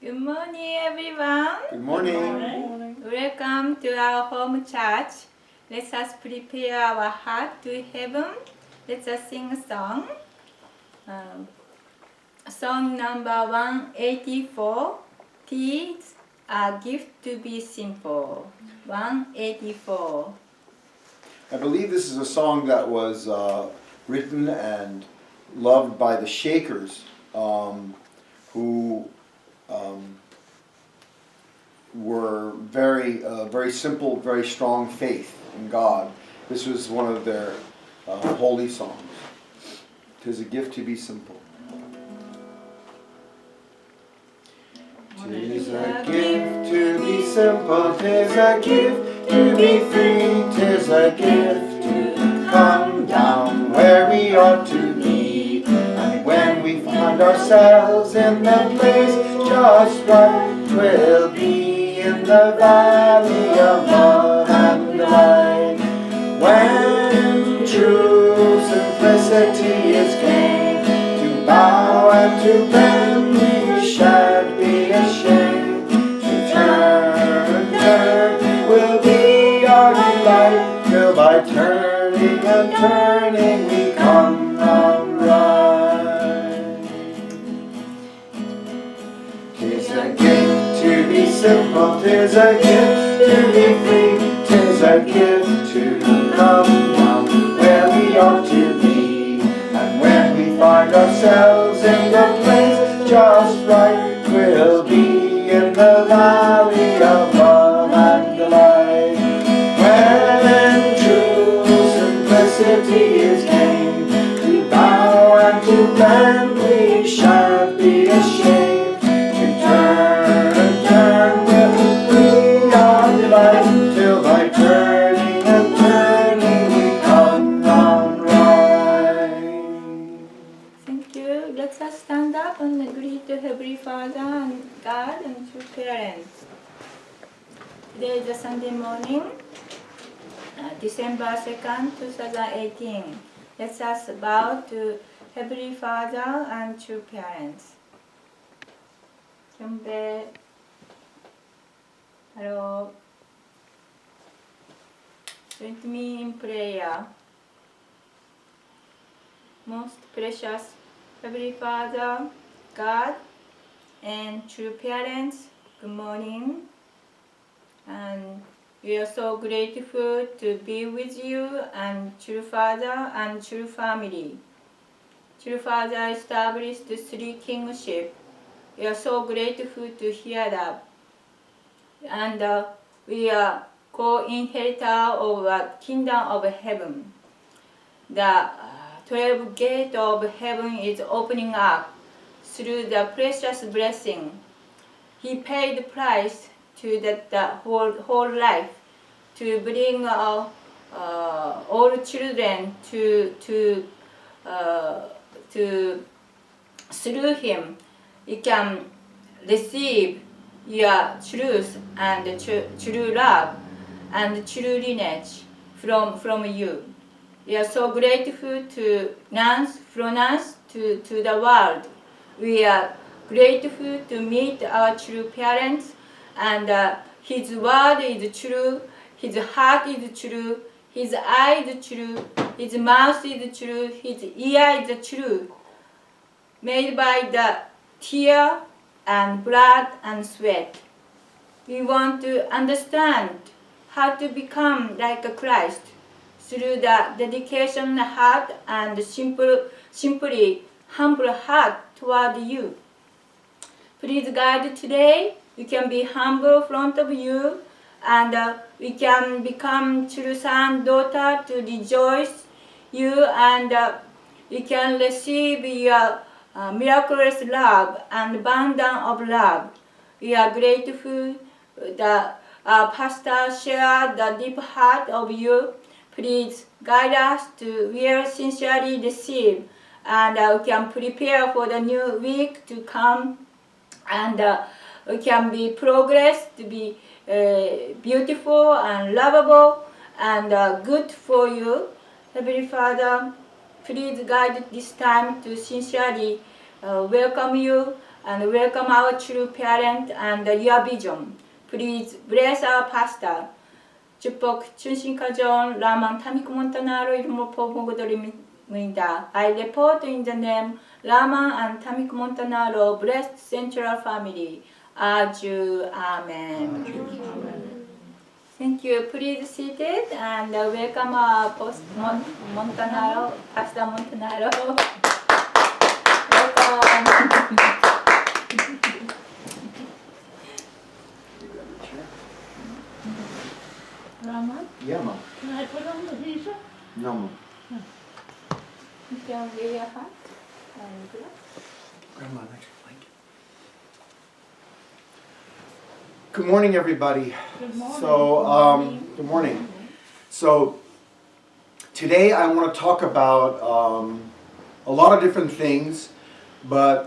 Good morning, everyone. Good morning. Welcome to our home church. Let us prepare our heart to heaven. Let us sing a song. Song number 184. Tis a gift to be simple. 184. I believe this is a song that was written and loved by the Shakers, who were very simple, very strong faith in God. This was one of their holy songs. 'Tis a gift to be simple. 'Tis a gift to be simple, 'tis a gift to be free, 'tis a gift to come down where we ought to be. And when we find ourselves in the place just right, we'll be in the valley of love and light. When true simplicity is gained, to bow and to bend we shan't be ashamed. To turn will be our delight, till by turning and turning we come round right. 'Tis a gift to be simple, 'tis a gift to be free, 'tis a gift to come down where we ought to be. And when we find ourselves in the place just right, we'll be in the valley of love and delight. When true simplicity is gained, to bow and to bend we shan't be ashamed. To turn will be our delight, till by turning and turning we come round right. Thank you. Let us stand up and greet the Heavenly Father and God and true parents. Today is a Sunday morning, December 2nd, 2018. Let us bow to Heavenly Father and true parents. 경배 바로 join me in prayer. Most precious Heavenly Father, God, and true parents, good morning. And we are so grateful to be with you and true Father and true family. True Father established the three kingship. We are so grateful to hear that. And we are co-inheritor of the kingdom of heaven. The 12 gate of heaven is opening up through the precious blessing. He paid the price to the whole life to bring all children to through him. You can receive your truth and true love and true lineage from you. We are so grateful to from us to the world. We are grateful to meet our true parents, and his word is true, his heart is true, his eye is true, his mouth is true, his ear is true, made by the tear and blood and sweat. We want to understand how to become like a Christ through the dedication heart and simply humble heart toward you. Please guide today. We can be humble in front of you, and we can become true son, daughter to rejoice you, and we can receive your miraculous love and abundance of love. We are grateful that our pastor shared the deep heart of you. Please guide us to will sincerely receive, and we can prepare for the new week to come, and we can be progress to be beautiful and lovable and good for you. Heavenly Father, please guide this time to sincerely welcome you and welcome our true parent and your vision. Please bless our pastor. 축복 준신가전 라만 타미코 몬타나로 이름으로 보고드립니다. I report in the name Rama and Tamiko Montanaro, blessed central family. Aju, Amen. Thank you. Please sit it and welcome our post Montanaro, Pastor Montanaro. Welcome. Rama, Yeah, Mom. can I put on the visa? No, Mom. You can wear your hat. Grandma, next blanket. Good morning, everybody. Good morning. So, good morning. So, today I want to talk about a lot of different things, but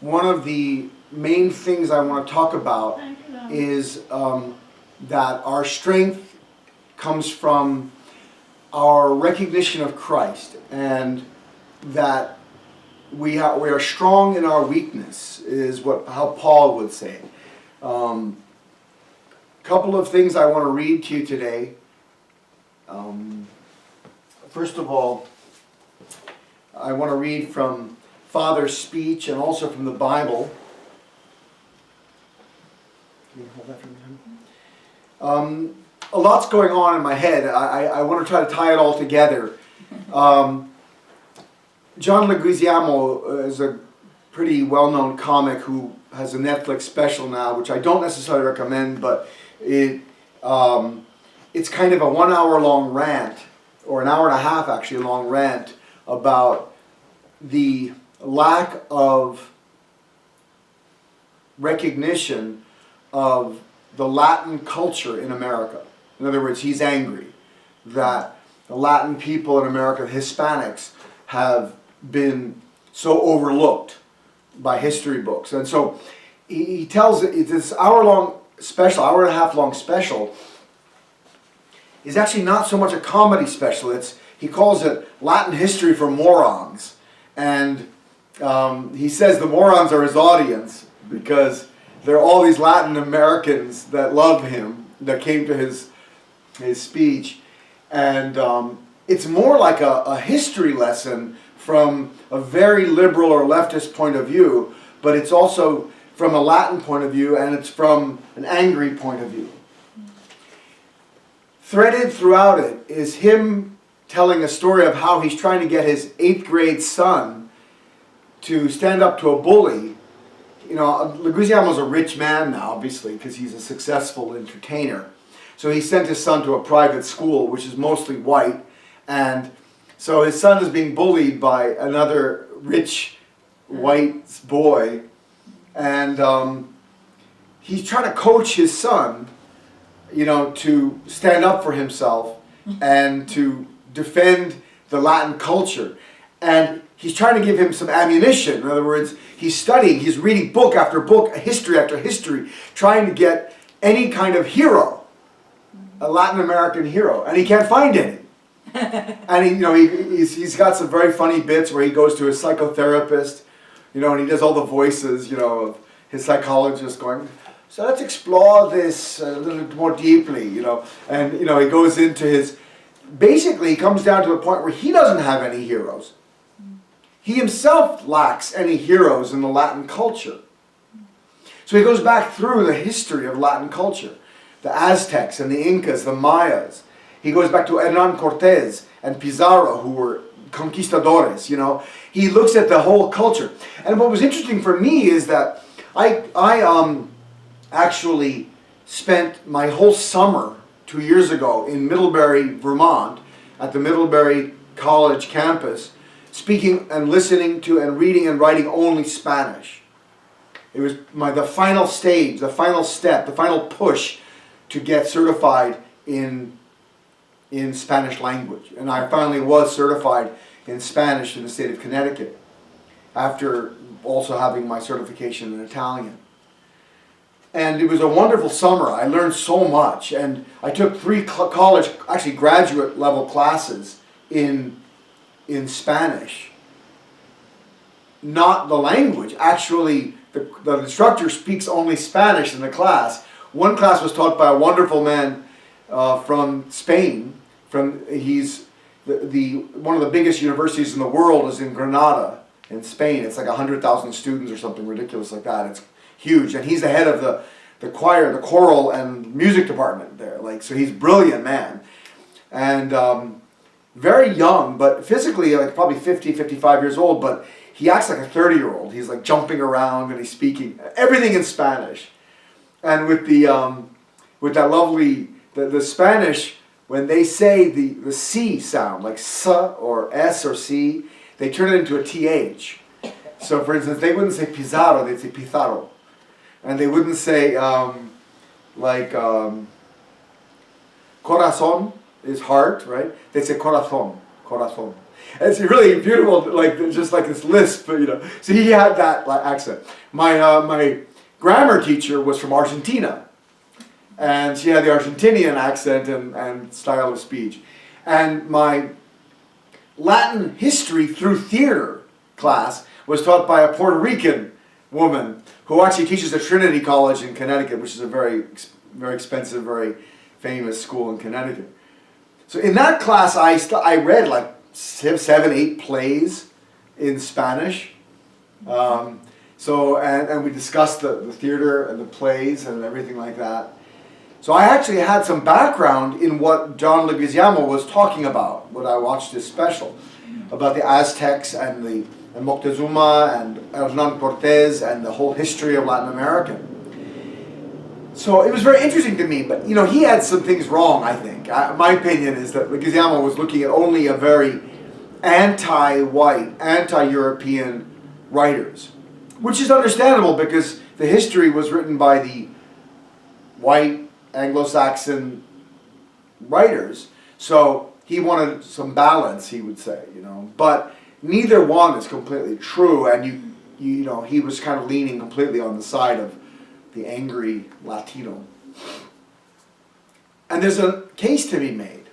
one of the main things I want to talk about Thank you, Rama. is that our strength comes from our recognition of Christ, and that we are strong in our weakness, is how Paul would say. Couple of things I want to read to you today. First of all, I want to read from Father's speech and also from the Bible. Can you hold that for me? A lot's going on in my head. I want to try to tie it all together. John Leguizamo is a pretty well-known comic who has a Netflix special now, which I don't necessarily recommend, but it's kind of a 1 hour long rant, or an hour and a half actually long rant, about the lack of recognition of the Latin culture in America. In other words, he's angry that the Latin people in America, the Hispanics, have been so overlooked by history books. And so he tells it, this hour and a half long special is actually not so much a comedy special. He calls it Latin History for Morons. And he says the morons are his audience because there are all these Latin Americans that love him, that came to his speech. And it's more like a history lesson from a very liberal or leftist point of view, but it's also from a Latin point of view, and it's from an angry point of view. Threaded throughout it is him telling a story of how he's trying to get his 8th grade son to stand up to a bully. You know, Leguizamo's a rich man now, obviously, because he's a successful entertainer. So he sent his son to a private school, which is mostly white, and so his son is being bullied by another rich white boy, and he's trying to coach his son, you know, to stand up for himself and to defend the Latin culture. And he's trying to give him some ammunition. In other words, he's studying, he's reading book after book, history after history, trying to get any kind of hero, a Latin American hero, and he can't find any. And he's got some very funny bits where he goes to his psychotherapist, you know, and he does all the voices, you know, of his psychologist going, so let's explore this a little more deeply, you know. And, you know, he goes into basically he comes down to a point where he doesn't have any heroes. He himself lacks any heroes in the Latin culture. So he goes back through the history of Latin culture, the Aztecs and the Incas, the Mayas. He goes back to Cortes and Pizarro, who were conquistadores, you know. He looks at the whole culture. And what was interesting for me is that I actually spent my whole summer 2 years ago in Middlebury, Vermont, at the Middlebury College campus, speaking and listening to and reading and writing only Spanish. It was the final stage, the final step, the final push to get certified in Spanish language. And I finally was certified in Spanish in the state of Connecticut, after also having my certification in Italian. And it was a wonderful summer. I learned so much, and I took 3 college, actually graduate level classes in Spanish. not the language. Actually, the instructor speaks only Spanish in the class. One class was taught by a wonderful man from Spain. He's one of the biggest universities in the world is in Granada in Spain. It's like 100,000 students or something ridiculous like that. It's huge, and he's the head of the choir, the choral and music department there. Like, so he's a brilliant man, and very young, but physically like probably 50, 55 years old. But he acts like a 30-year-old. He's like jumping around and he's speaking everything in Spanish, and with that lovely the Spanish. When they say the C sound, like S or S or C, they turn it into a TH. So for instance, they wouldn't say Pizarro, they'd say Pizarro. And they wouldn't say, corazón is heart, right? They'd say corazón, corazón. And it's really beautiful, like just like this lisp, you know. So he had that accent. My grammar teacher was from Argentina. And she had the Argentinian accent and style of speech. And my Latin history through theater class was taught by a Puerto Rican woman who actually teaches at Trinity College in Connecticut, which is a very, very expensive, very famous school in Connecticut. So in that class, I read like 7, 8 plays in Spanish. And we discussed the theater and the plays and everything like that. So I actually had some background in what John Leguizamo was talking about when I watched this special about the Aztecs and Moctezuma and Hernan Cortes and the whole history of Latin America. So it was very interesting to me, but you know, he had some things wrong, I think. My opinion is that Leguizamo was looking at only a very anti-white, anti-European writers, which is understandable because the history was written by the white Anglo-Saxon writers, so he wanted some balance, he would say, you know. But neither one is completely true, and you know, he was kind of leaning completely on the side of the angry Latino. And there's a case to be made.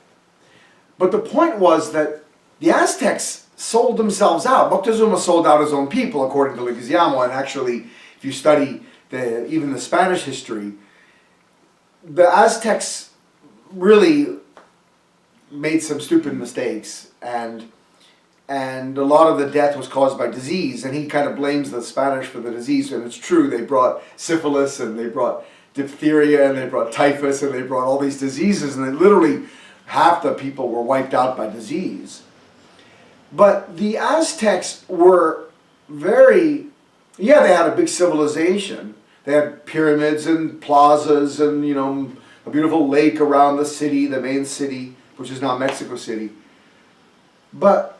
But the point was that the Aztecs sold themselves out. Moctezuma sold out his own people, according to Leguizamo, and actually, if you study even the Spanish history, the Aztecs really made some stupid mistakes, and a lot of the death was caused by disease, and he kind of blames the Spanish for the disease, and it's true, they brought syphilis, and they brought diphtheria, and they brought typhus, and they brought all these diseases, and literally half the people were wiped out by disease. But the Aztecs were they had a big civilization. They had pyramids and plazas and, you know, a beautiful lake around the city, the main city, which is now Mexico City. But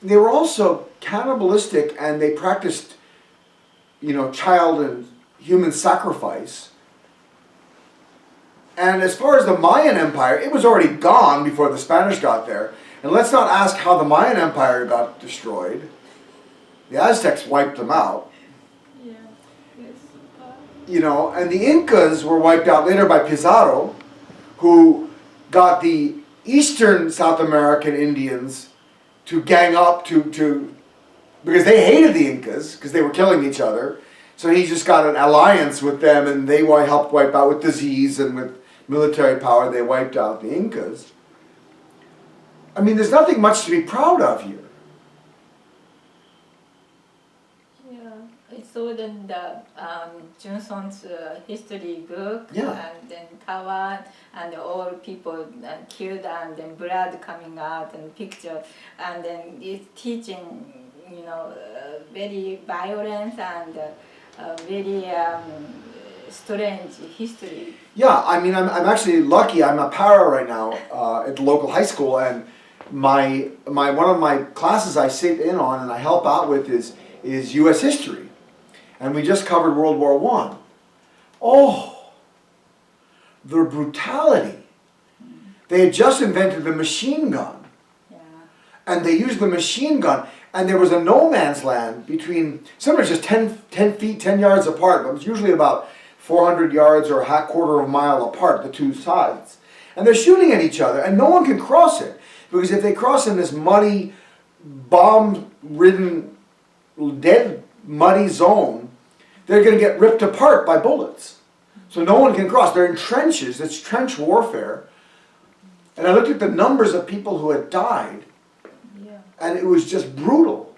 they were also cannibalistic, and they practiced, you know, child and human sacrifice. And as far as the Mayan Empire, it was already gone before the Spanish got there. And let's not ask how the Mayan Empire got destroyed. The Aztecs wiped them out. You know, and the Incas were wiped out later by Pizarro, who got the eastern South American Indians to gang up because they hated the Incas because they were killing each other. So he just got an alliance with them, and they helped wipe out with disease and with military power. They wiped out the Incas. I mean, there's nothing much to be proud of here. I saw then the Junson's history book, Yeah. and then Taiwan, and all people killed, and then blood coming out, and picture, and then it's teaching, you know, very violent and very strange history. Yeah, I mean, I'm actually lucky. I'm a para right now at the local high school, and one of my classes I sit in on and I help out with is U.S. history. And we just covered World War I. Oh, the brutality. They had just invented the machine gun. Yeah. And they used the machine gun. And there was a no man's land between, sometimes just 10 feet, 10 yards apart. But it was usually about 400 yards or a quarter of a mile apart, the two sides. And they're shooting at each other. And no one can cross it. Because if they cross in this muddy, bomb-ridden dead, muddy zone, they're going to get ripped apart by bullets. So no one can cross. They're in trenches. It's trench warfare. And I looked at the numbers of people who had died, and it was just brutal.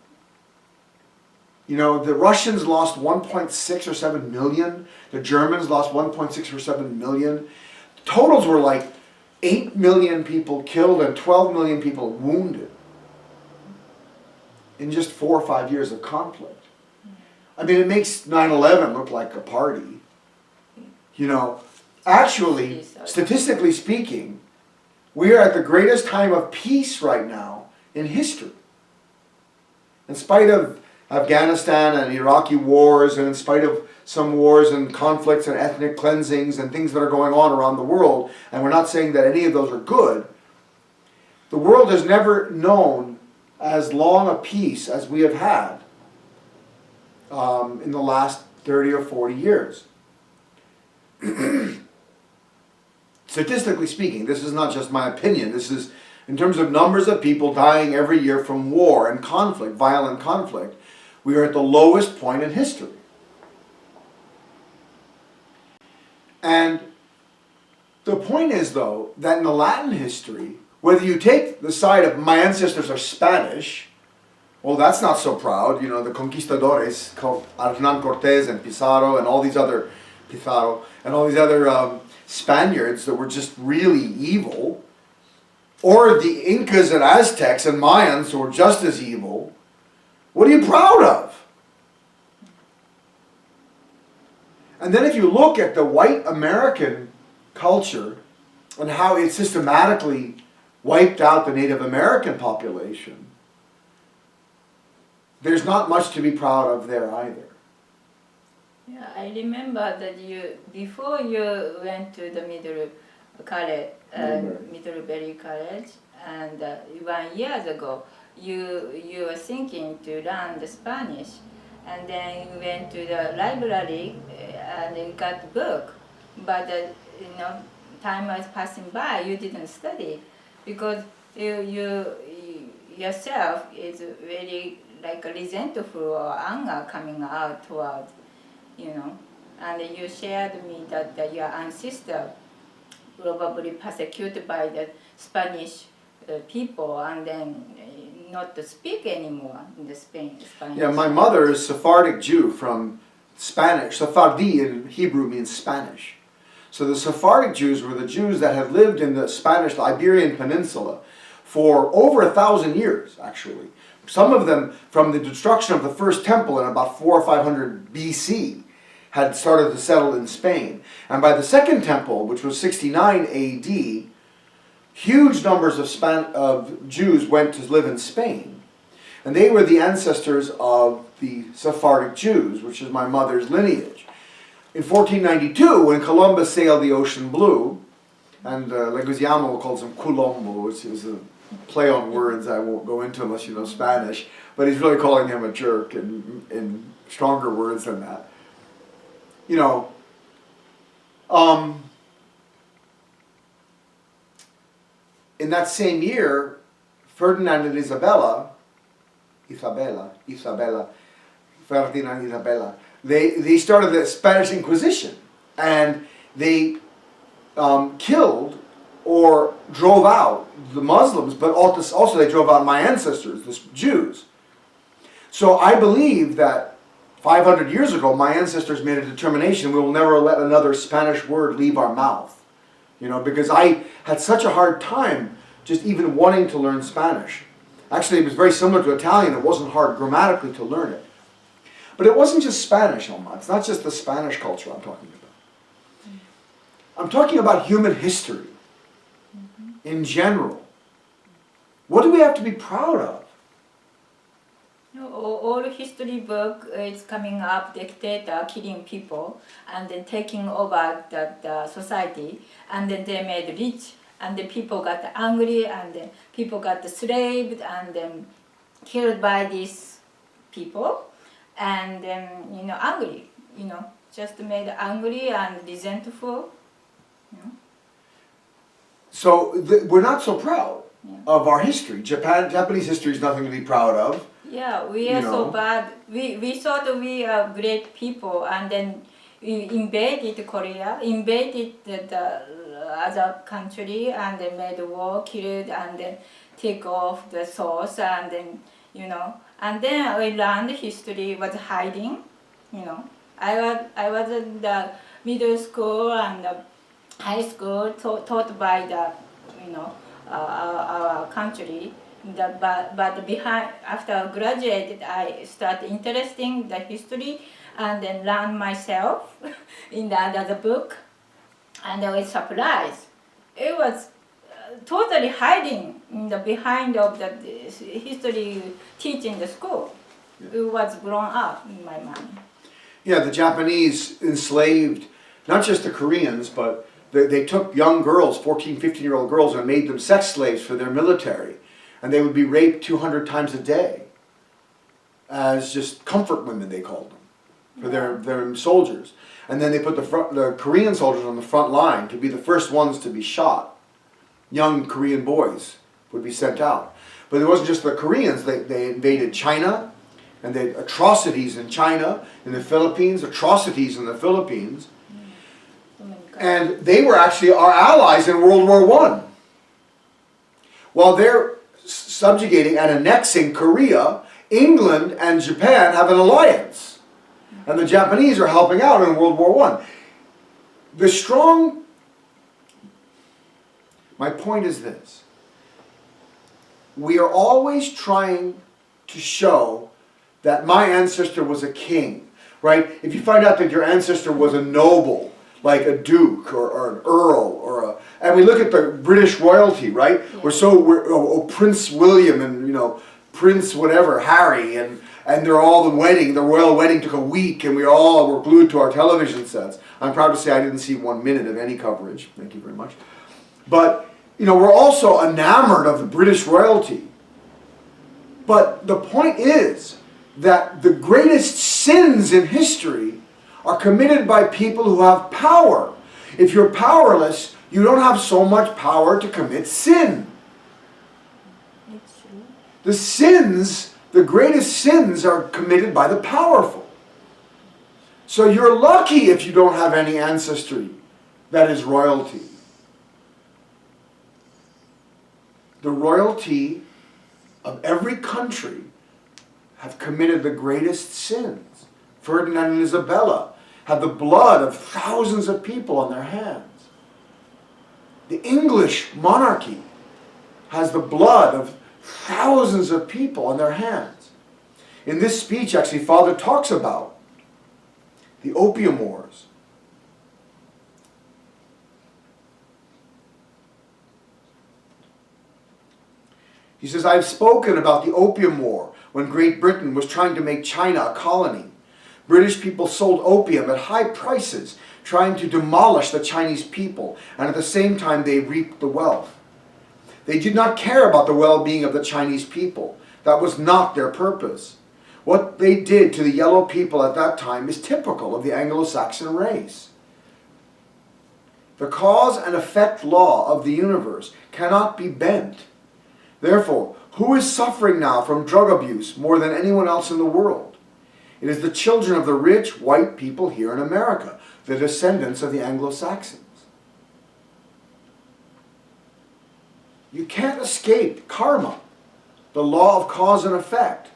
You know, the Russians lost 1.6 or 7 million. The Germans lost 1.6 or 7 million. Totals were like 8 million people killed and 12 million people wounded in just 4 or 5 years of conflict. I mean, it makes 9/11 look like a party. You know, actually, statistically speaking, we are at the greatest time of peace right now in history. In spite of Afghanistan and Iraqi wars, and in spite of some wars and conflicts and ethnic cleansings and things that are going on around the world, and we're not saying that any of those are good, the world has never known as long a peace as we have had in the last 30 or 40 years. Statistically speaking, this is not just my opinion, this is in terms of numbers of people dying every year from war and conflict, violent conflict, we are at the lowest point in history. And the point is, though, that in the Latin history, whether you take the side of my ancestors are Spanish, well, that's not so proud. You know, the Conquistadores, called Hernán Cortes and Pizarro and all these other Spaniards that were just really evil, or the Incas and Aztecs and Mayans who were just as evil. What are you proud of? And then if you look at the white American culture and how it systematically wiped out the Native American population, there's not much to be proud of there either. Yeah, I remember that before you went to the Middlebury College, and 1 year ago, you were thinking to learn the Spanish, and then you went to the library and you got the book, but time was passing by, you didn't study because you yourself is very like resentful or anger coming out toward, and you shared me that your ancestor probably persecuted by the Spanish people and then not to speak anymore in the Spanish. Yeah, my mother is Sephardic Jew from Spanish. Sephardi in Hebrew means Spanish. So the Sephardic Jews were the Jews that had lived in the Spanish, the Iberian Peninsula for over 1,000 years, actually. Some of them, from the destruction of the first temple in about 400 or 500 BC, had started to settle in Spain. And by the second temple, which was 69 AD, huge numbers of Jews went to live in Spain. And they were the ancestors of the Sephardic Jews, which is my mother's lineage. In 1492, when Columbus sailed the ocean blue, and Leguizamo calls him Colombo, which is a play on words I won't go into unless you know Spanish, but he's really calling him a jerk in stronger words than that. In that same year, Ferdinand and Isabella, they started the Spanish Inquisition, and they killed or drove out the Muslims, but also they drove out my ancestors, the Jews. So I believe that 500 years ago, my ancestors made a determination, we will never let another Spanish word leave our mouth. Because I had such a hard time just even wanting to learn Spanish. Actually, it was very similar to Italian. It wasn't hard grammatically to learn it. But it wasn't just Spanish, Alma. It's not just the Spanish culture I'm talking about. I'm talking about human history in general. What do we have to be proud of? All history book is coming up, dictator killing people and then taking over the society, and then they made rich, and the people got angry, and then people got enslaved and then killed by these people, and then angry, just made angry and resentful. So we're not so proud of our history. Japanese history is nothing to be proud of. Yeah, we You are so know. bad. We thought we are great people, and then we invaded Korea, invaded the other country, and then made war, killed, and then take off the source, and then and then I learned history was hiding. I was in the middle school and the high school taught by the our country. But behind after graduated, I start interesting the history and then learn myself in the another book, and I was surprised. It was totally hiding in the behind of the history teaching in the school. Yeah. It was grown up in my mind. Yeah, the Japanese enslaved not just the Koreans, but they took young girls, 14, 15-year-old girls, and made them sex slaves for their military. And they would be raped 200 times a day as just comfort women, they called them, for their soldiers. And then they put the Korean soldiers on the front line to be the first ones to be shot. Young Korean boys would be sent out. But it wasn't just the Koreans. They invaded China, and they had atrocities in China, in the Philippines, atrocities in the Philippines. And they were actually our allies in World War I. While they're subjugating and annexing Korea, England and Japan have an alliance. And the Japanese are helping out in World War I. My point is this. We are always trying to show that my ancestor was a king, right? If you find out that your ancestor was a noble, like a duke or an earl and we look at the British royalty, right? Yeah. Prince William and Prince whatever Harry and they're all the royal wedding took a week and we all were glued to our television sets. I'm proud to say I didn't see 1 minute of any coverage. Thank you very much. But we're also enamored of the British royalty. But the point is that the greatest sins in history are committed by people who have power. If you're powerless, you don't have so much power to commit sin. It's true. The greatest sins are committed by the powerful. So you're lucky if you don't have any ancestry that is royalty. The royalty of every country have committed the greatest sins. Ferdinand and Isabella have the blood of thousands of people on their hands. The English monarchy has the blood of thousands of people on their hands. In this speech, actually, Father talks about the Opium Wars. He says, I've spoken about the Opium War when Great Britain was trying to make China a colony. British people sold opium at high prices, trying to demolish the Chinese people, and at the same time they reaped the wealth. They did not care about the well-being of the Chinese people. That was not their purpose. What they did to the yellow people at that time is typical of the Anglo-Saxon race. The cause and effect law of the universe cannot be bent. Therefore, who is suffering now from drug abuse more than anyone else in the world? It is the children of the rich white people here in America, the descendants of the Anglo-Saxons. You can't escape karma, the law of cause and effect.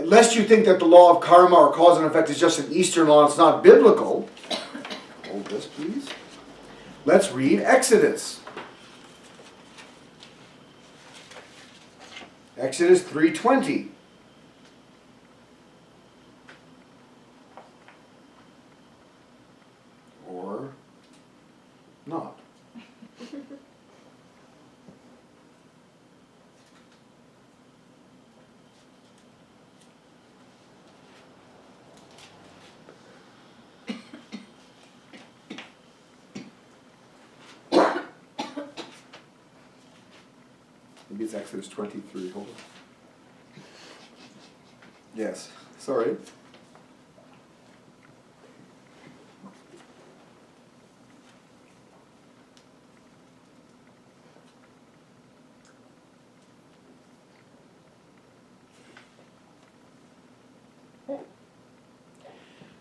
Lest you think that the law of karma or cause and effect is just an Eastern law, it's not biblical. Hold this, please. Let's read Exodus. Exodus 3:20. Or not. Maybe it's Exodus 23. Hold on. Yes. Sorry.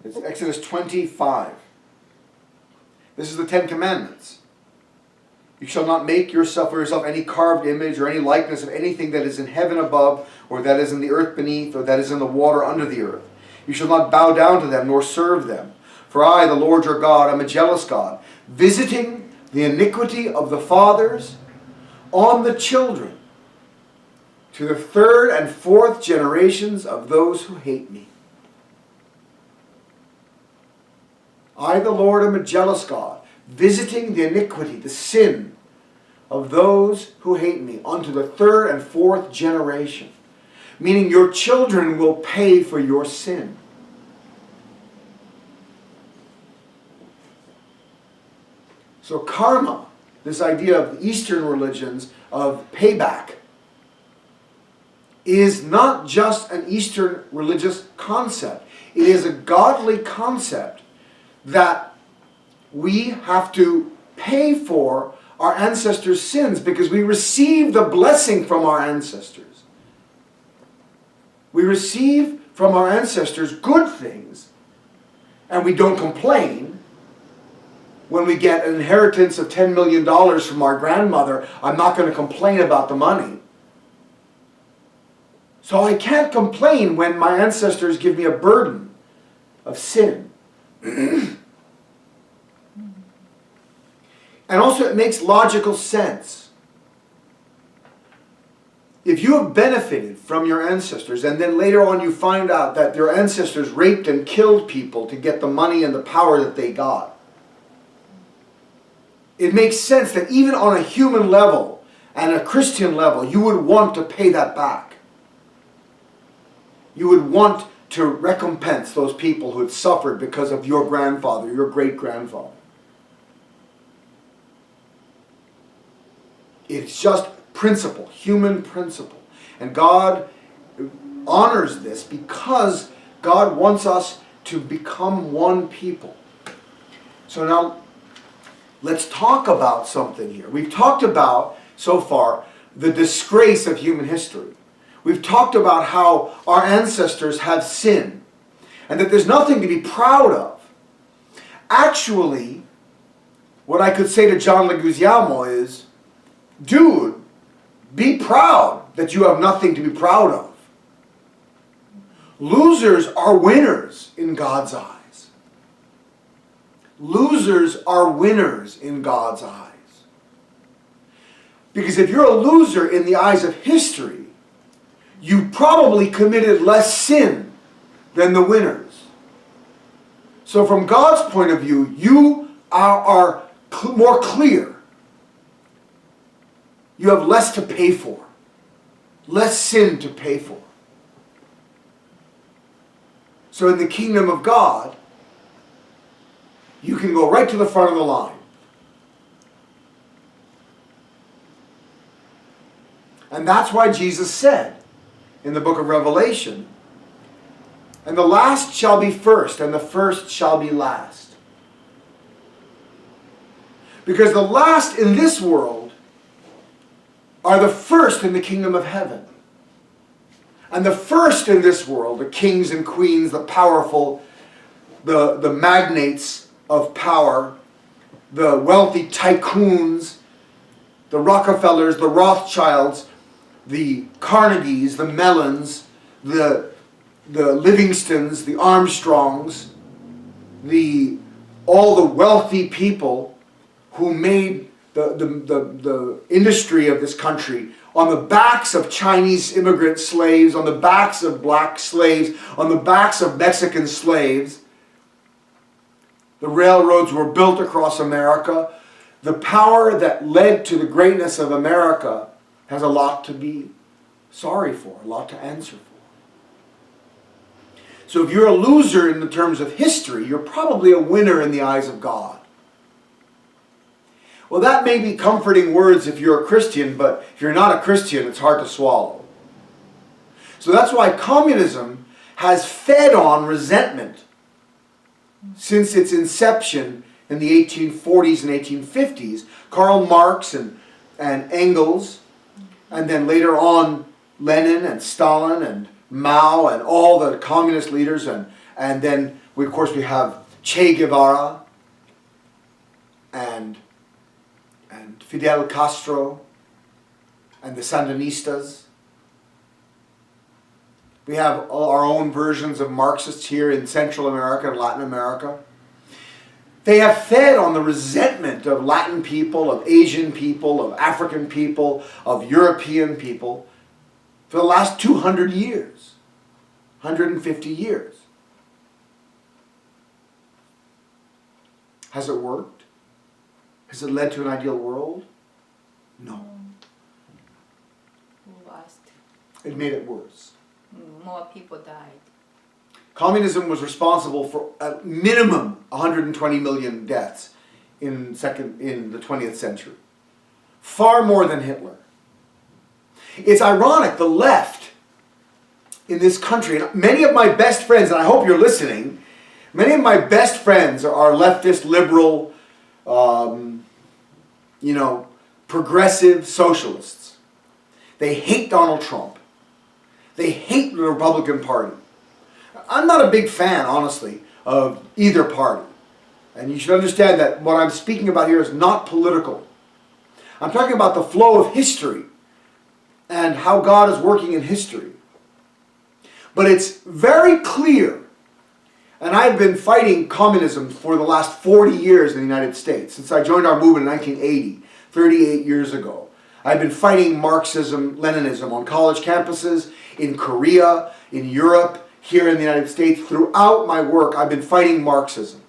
It's Exodus 25. This is the Ten Commandments. You shall not make yourself for yourself any carved image or any likeness of anything that is in heaven above, or that is in the earth beneath, or that is in the water under the earth. You shall not bow down to them, nor serve them. For I, the Lord your God, am a jealous God, visiting the iniquity of the fathers on the children, to the third and fourth generations of those who hate me. I, the Lord, am a jealous God, visiting the iniquity, the sin of those who hate me, unto the third and fourth generation. Meaning your children will pay for your sin. So karma, this idea of the Eastern religions of payback, is not just an Eastern religious concept. It is a godly concept that we have to pay for our ancestors' sins because we receive the blessing from our ancestors. We receive from our ancestors good things, and we don't complain when we get an inheritance of $10 million from our grandmother. I'm not going to complain about the money. So I can't complain when my ancestors give me a burden of sin. And also it makes logical sense. If you have benefited from your ancestors and then later on you find out that your ancestors raped and killed people to get the money and the power that they got, it makes sense that even on a human level and a Christian level, you would want to pay that back. You would want to recompense those people who had suffered because of your grandfather, your great-grandfather. It's just principle, human principle. And God honors this because God wants us to become one people. So now, let's talk about something here. We've talked about, so far, the disgrace of human history. We've talked about how our ancestors have sinned and that there's nothing to be proud of. Actually, what I could say to John Leguizamo is, dude, be proud that you have nothing to be proud of. Losers are winners in God's eyes. Losers are winners in God's eyes. Because if you're a loser in the eyes of history, you probably committed less sin than the winners. So from God's point of view, you are more clear. You have less to pay for. Less sin to pay for. So in the kingdom of God, you can go right to the front of the line. And that's why Jesus said in the book of Revelation, and the last shall be first, and the first shall be last. Because the last in this world are the first in the kingdom of heaven. And the first in this world, the kings and queens, the powerful, the magnates of power, the wealthy tycoons, the Rockefellers, the Rothschilds, the Carnegies, the Mellons, the Livingstons, the Armstrongs, all the wealthy people who made the industry of this country on the backs of Chinese immigrant slaves, on the backs of black slaves, on the backs of Mexican slaves. The railroads were built across America. The power that led to the greatness of America has a lot to be sorry for, a lot to answer for. So if you're a loser in the terms of history, you're probably a winner in the eyes of God. Well, that may be comforting words if you're a Christian, but if you're not a Christian, it's hard to swallow. So that's why communism has fed on resentment since its inception in the 1840s and 1850s. Karl Marx and Engels, and then later on Lenin and Stalin and Mao and all the communist leaders, and then Of course, we have Che Guevara and Fidel Castro and the Sandinistas. We have our own versions of Marxists here in Central America and Latin America. They have fed on the resentment of Latin people, of Asian people, of African people, of European people for the last 200 years, 150 years. Has it worked? Has it led to an ideal world? No. Worst. It made it worse. More people died. Communism was responsible for at minimum 120 million deaths in the 20th century. Far more than Hitler. It's ironic, the left in this country, and many of my best friends, and I hope you're listening, many of my best friends are leftist, liberal, progressive socialists. They hate Donald Trump. They hate the Republican Party. I'm not a big fan, honestly, of either party. And you should understand that what I'm speaking about here is not political. I'm talking about the flow of history and how God is working in history. But it's very clear, and I've been fighting communism for the last 40 years in the United States, since I joined our movement in 1980, 38 years ago. I've been fighting Marxism, Leninism on college campuses, in Korea, in Europe, here in the United States. Throughout my work, I've been fighting Marxism.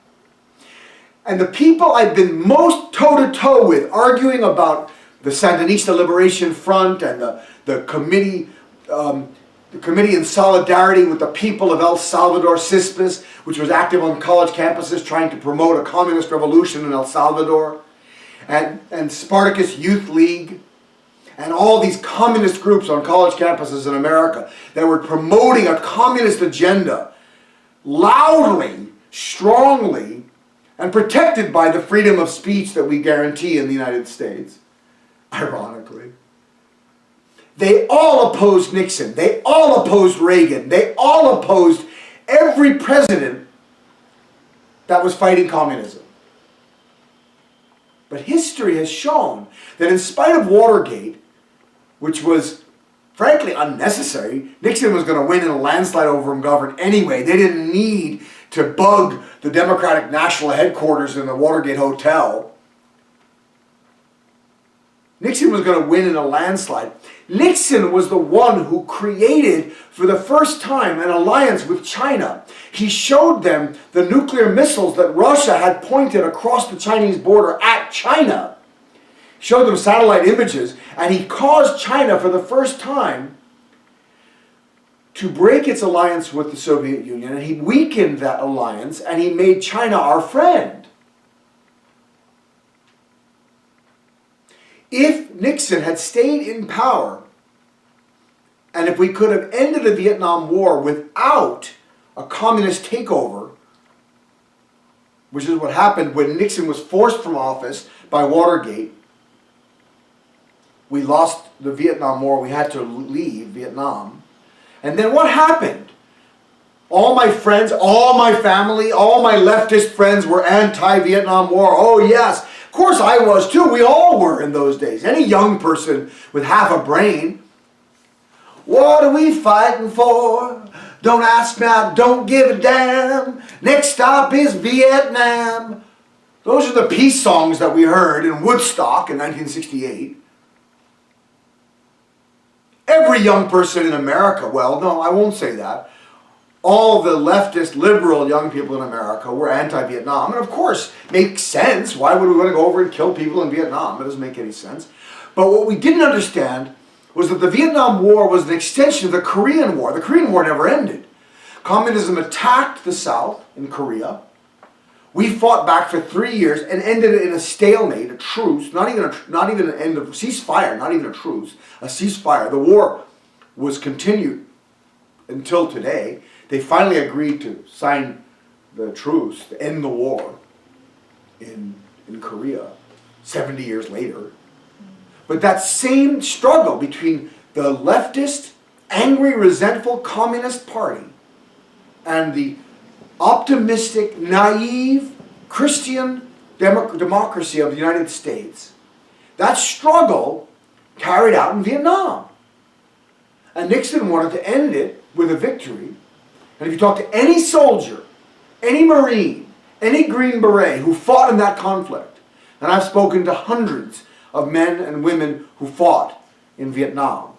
And the people I've been most toe-to-toe with, arguing about the Sandinista Liberation Front and the committee in solidarity with the people of El Salvador, CISPAS, which was active on college campuses trying to promote a communist revolution in El Salvador, and Spartacus Youth League, and all these communist groups on college campuses in America that were promoting a communist agenda loudly, strongly, and protected by the freedom of speech that we guarantee in the United States, ironically. They all opposed Nixon. They all opposed Reagan. They all opposed every president that was fighting communism. But history has shown that in spite of Watergate, which was frankly unnecessary, Nixon was going to win in a landslide over McGovern anyway. They didn't need to bug the Democratic National Headquarters in the Watergate Hotel. Nixon was going to win in a landslide. Nixon was the one who created, for the first time, an alliance with China. He showed them the nuclear missiles that Russia had pointed across the Chinese border at China. Showed them satellite images, and he caused China for the first time to break its alliance with the Soviet Union, and he weakened that alliance, and he made China our friend. If Nixon had stayed in power, and if we could have ended the Vietnam War without a communist takeover, which is what happened when Nixon was forced from office by Watergate, we lost the Vietnam War, we had to leave Vietnam. And then what happened? All my friends, all my family, all my leftist friends were anti-Vietnam War. Oh yes, of course I was too. We all were in those days. Any young person with half a brain. What are we fighting for? Don't ask me, I don't give a damn. Next stop is Vietnam. Those are the peace songs that we heard in Woodstock in 1968. Every young person in America, well, no, I won't say that. All the leftist, liberal young people in America were anti-Vietnam. And of course, makes sense. Why would we want to go over and kill people in Vietnam? It doesn't make any sense. But what we didn't understand was that the Vietnam War was an extension of the Korean War. The Korean War never ended. Communism attacked the South in Korea. We fought back for 3 years and ended it in a stalemate, a truce, not even an end of ceasefire, not even a truce, a ceasefire. The war was continued until today. They finally agreed to sign the truce, to end the war in Korea 70 years later. But that same struggle between the leftist, angry, resentful Communist Party and the optimistic, naive Christian democracy of the United States, that struggle carried out in Vietnam. And Nixon wanted to end it with a victory. And if you talk to any soldier, any Marine, any Green Beret who fought in that conflict, and I've spoken to hundreds of men and women who fought in Vietnam,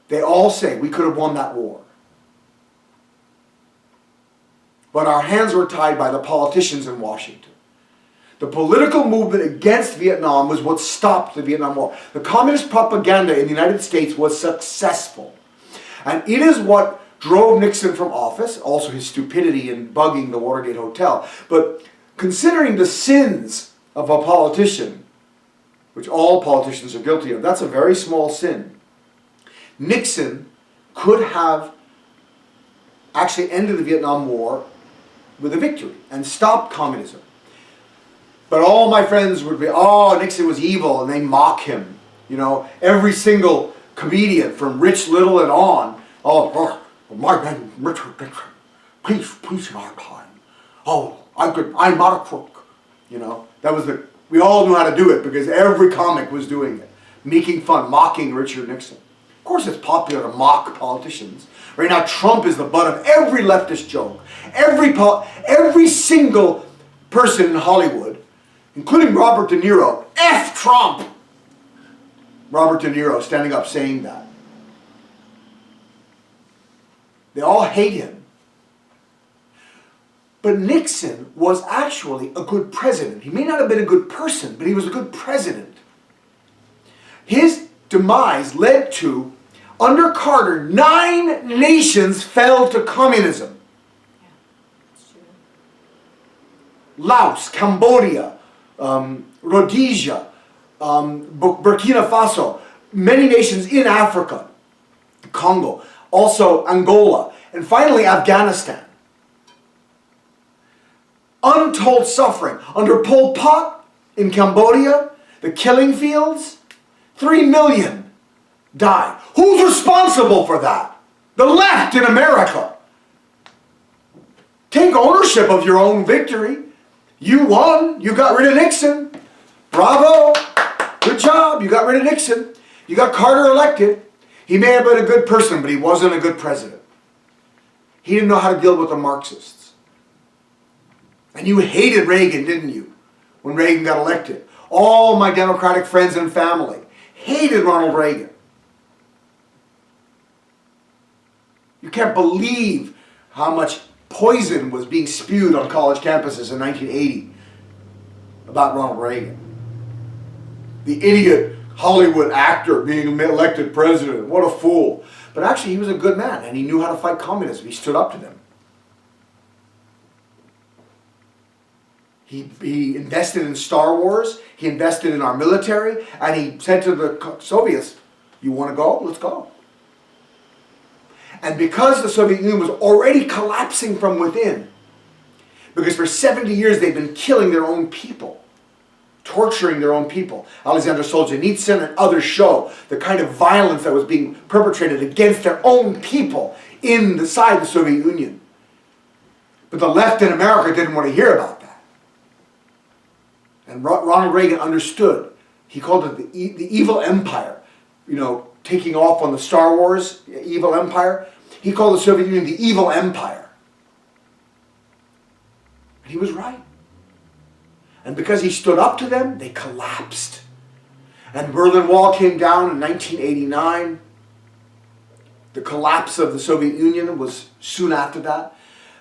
they all say we could have won that war. But our hands were tied by the politicians in Washington. The political movement against Vietnam was what stopped the Vietnam War. The communist propaganda in the United States was successful. And it is what drove Nixon from office, also his stupidity in bugging the Watergate Hotel. But considering the sins of a politician, which all politicians are guilty of, that's a very small sin. Nixon could have actually ended the Vietnam War with a victory and stopped communism. But all my friends would be, oh, Nixon was evil, and they mock him. You know, every single comedian from Rich Little and on, oh, my name is Richard Nixon. Peace in our time. Oh, I'm not a crook. You know, that was we all knew how to do it because every comic was doing it. Making fun, mocking Richard Nixon. Of course it's popular to mock politicians. Right now Trump is the butt of every leftist joke. Every single person in Hollywood, including Robert De Niro, F Trump! Robert De Niro standing up saying that. They all hate him. But Nixon was actually a good president. He may not have been a good person, but he was a good president. His demise led to, under Carter, 9 nations fell to communism. Yeah, that's true. Laos, Cambodia, Rhodesia, Burkina Faso, many nations in Africa, Congo, also Angola, and finally Afghanistan. Untold suffering. Under Pol Pot in Cambodia, the killing fields, 3 million died. Who's responsible for that? The left in America. Take ownership of your own victory. You won. You got rid of Nixon. Bravo. Good job. You got rid of Nixon. You got Carter elected. He may have been a good person, but he wasn't a good president. He didn't know how to deal with the Marxists. And you hated Reagan, didn't you? When Reagan got elected. All my Democratic friends and family hated Ronald Reagan. You can't believe how much poison was being spewed on college campuses in 1980 about Ronald Reagan. The idiot Hollywood actor being elected president. What a fool. But actually he was a good man and he knew how to fight communism. He stood up to them. He invested in Star Wars, he invested in our military, and he said to the Soviets, you want to go? Let's go. And because the Soviet Union was already collapsing from within, because for 70 years they've been killing their own people, torturing their own people. Alexander Solzhenitsyn and others show the kind of violence that was being perpetrated against their own people inside the Soviet Union. But the left in America didn't want to hear about that. And Ronald Reagan understood. He called it the evil empire. You know, taking off on the Star Wars evil empire. He called the Soviet Union the evil empire. And he was right. And because he stood up to them, they collapsed. And the Berlin Wall came down in 1989. The collapse of the Soviet Union was soon after that.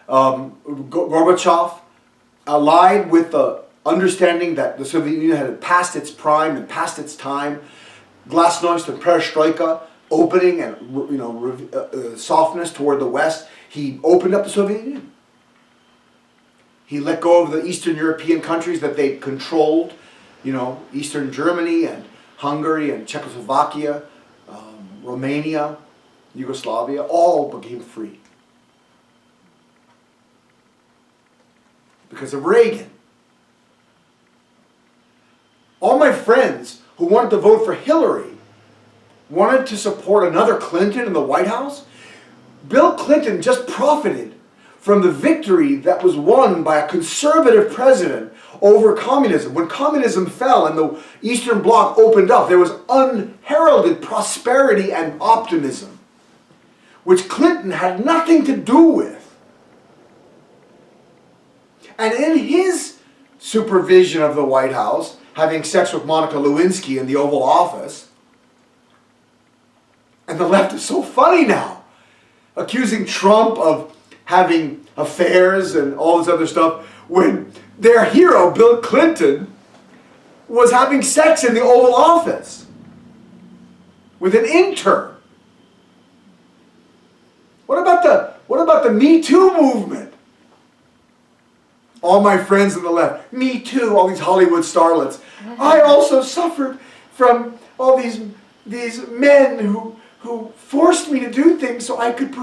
Gorbachev allied with the understanding that the Soviet Union had passed its prime and passed its time. Glasnost and perestroika, opening and softness toward the West. He opened up the Soviet Union. He let go of the Eastern European countries that they controlled, Eastern Germany and Hungary and Czechoslovakia, Romania, Yugoslavia, all became free. Because of Reagan. All my friends who wanted to vote for Hillary wanted to support another Clinton in the White House. Bill Clinton just profited from the victory that was won by a conservative president over communism. When communism fell and the Eastern Bloc opened up, there was unheralded prosperity and optimism, which Clinton had nothing to do with. And in his supervision of the White House, having sex with Monica Lewinsky in the Oval Office, and the left is so funny now, accusing Trump of having affairs and all this other stuff, when their hero, Bill Clinton, was having sex in the Oval Office with an intern. What about the Me Too movement? All my friends on the left, Me Too, all these Hollywood starlets. I also suffered from all these men who forced me to do things so I could,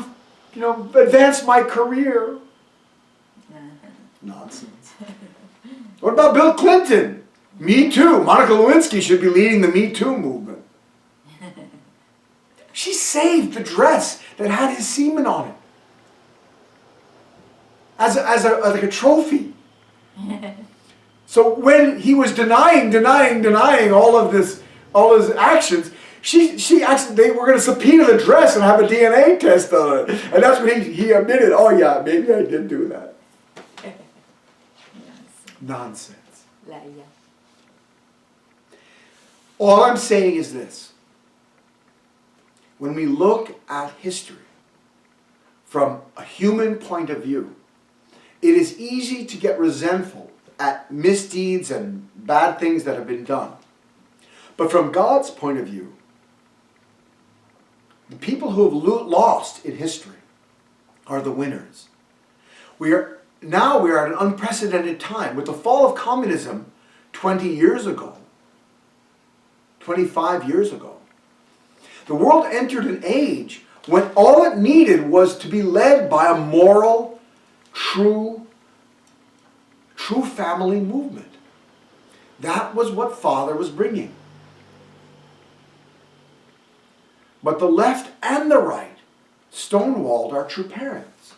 advance my career. Nonsense. What about Bill Clinton? Me Too. Monica Lewinsky should be leading the Me Too movement. She saved the dress that had his semen on it as like a trophy. So when he was denying all his actions, they were going to subpoena the dress and have a DNA test on it, and that's when he admitted, oh yeah, maybe I did do that. Nonsense. All I'm saying is this. When we look at history from a human point of view, it is easy to get resentful at misdeeds and bad things that have been done. But from God's point of view, the people who have lost in history are the winners. We are at an unprecedented time. With the fall of communism 20 years ago, 25 years ago, the world entered an age when all it needed was to be led by a moral, true family movement. That was what Father was bringing. But the left and the right stonewalled our true parents.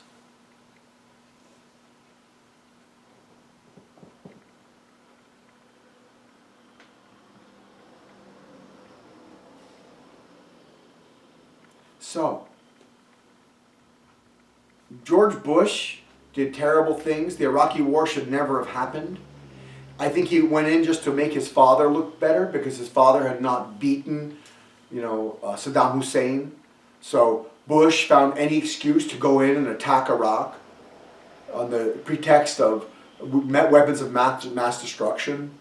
So, George Bush did terrible things. The Iraqi war should never have happened. I think he went in just to make his father look better because his father had not beaten, Saddam Hussein. So Bush found any excuse to go in and attack Iraq on the pretext of weapons of mass destruction,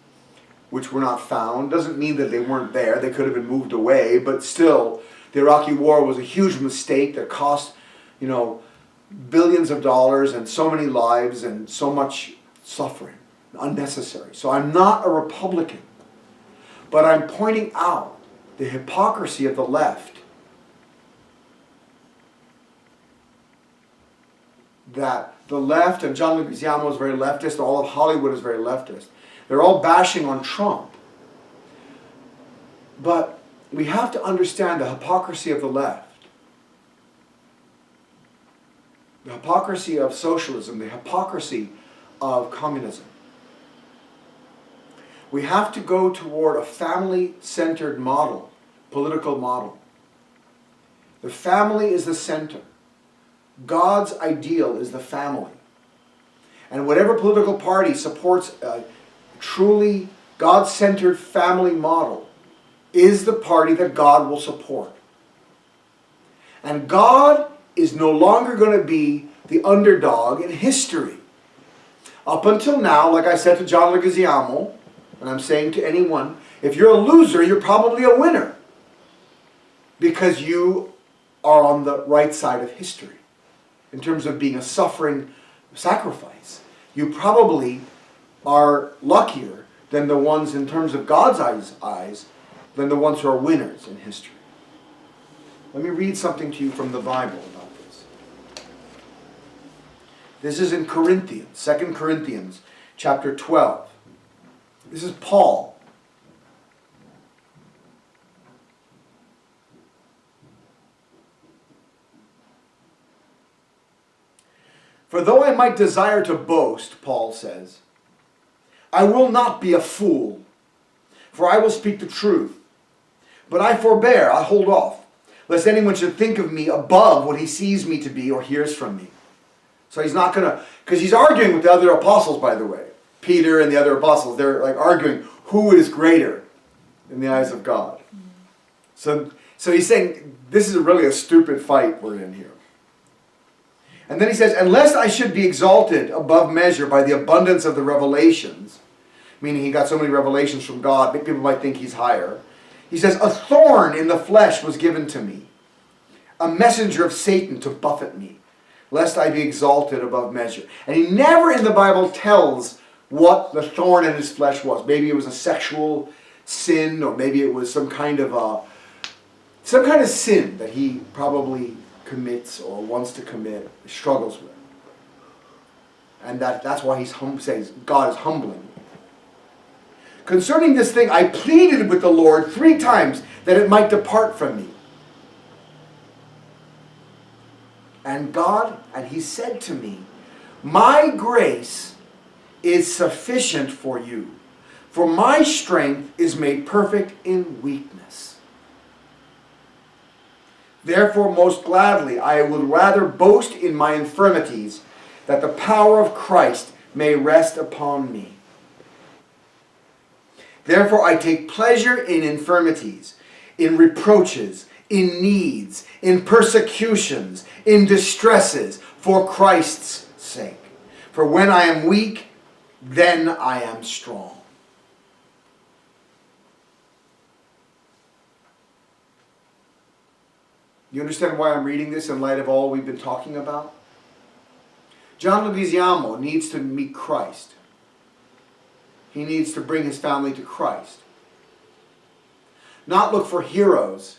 which were not found. Doesn't mean that they weren't there. They could have been moved away, but still, the Iraqi war was a huge mistake that cost, billions of dollars and so many lives and so much suffering, unnecessary. So I'm not a Republican, but I'm pointing out the hypocrisy of the left, that the left, and John Leguizamo is very leftist, all of Hollywood is very leftist. They're all bashing on Trump. But we have to understand the hypocrisy of the left. The hypocrisy of socialism, the hypocrisy of communism. We have to go toward a family-centered model, political model. The family is the center. God's ideal is the family. And whatever political party supports a truly God-centered family model is the party that God will support. And God is no longer going to be the underdog in history. Up until now, like I said to John Leguizamo, and I'm saying to anyone, if you're a loser, you're probably a winner. Because you are on the right side of history. In terms of being a suffering sacrifice. You probably are luckier than the ones, in terms of God's eyes, than the ones who are winners in history. Let me read something to you from the Bible about this. This is in Corinthians, 2 Corinthians chapter 12. This is Paul. For though I might desire to boast, Paul says, I will not be a fool, for I will speak the truth. But I forbear, I hold off, lest anyone should think of me above what he sees me to be or hears from me. So he's not going to, because he's arguing with the other apostles, by the way. Peter and the other apostles, they're like arguing who is greater in the eyes of God. So he's saying, this is really a stupid fight we're in here. And then he says, unless I should be exalted above measure by the abundance of the revelations, meaning he got so many revelations from God, people might think he's higher. He says, a thorn in the flesh was given to me, a messenger of Satan to buffet me, lest I be exalted above measure. And he never in the Bible tells what the thorn in his flesh was. Maybe it was a sexual sin, or maybe it was some kind of sin that he probably commits or wants to commit, struggles with. And that's why he's says God is humbling. Concerning this thing, I pleaded with the Lord 3 times that it might depart from me. And he said to me, my grace is sufficient for you, for my strength is made perfect in weakness. Therefore, most gladly, I would rather boast in my infirmities, that the power of Christ may rest upon me. Therefore, I take pleasure in infirmities, in reproaches, in needs, in persecutions, in distresses, for Christ's sake. For when I am weak, then I am strong. You understand why I'm reading this in light of all we've been talking about? John Leguizamo needs to meet Christ. He needs to bring his family to Christ. Not look for heroes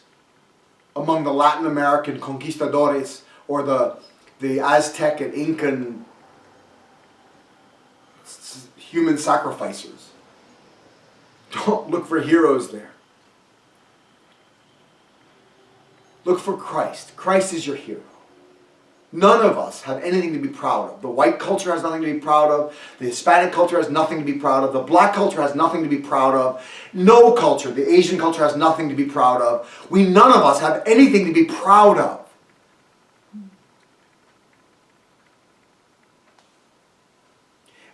among the Latin American conquistadores or the Aztec and Incan human sacrificers. Don't look for heroes there. Look for Christ. Christ is your hero. None of us have anything to be proud of. The white culture has nothing to be proud of. The Hispanic culture has nothing to be proud of. The black culture has nothing to be proud of. No culture, the Asian culture, has nothing to be proud of. None of us have anything to be proud of.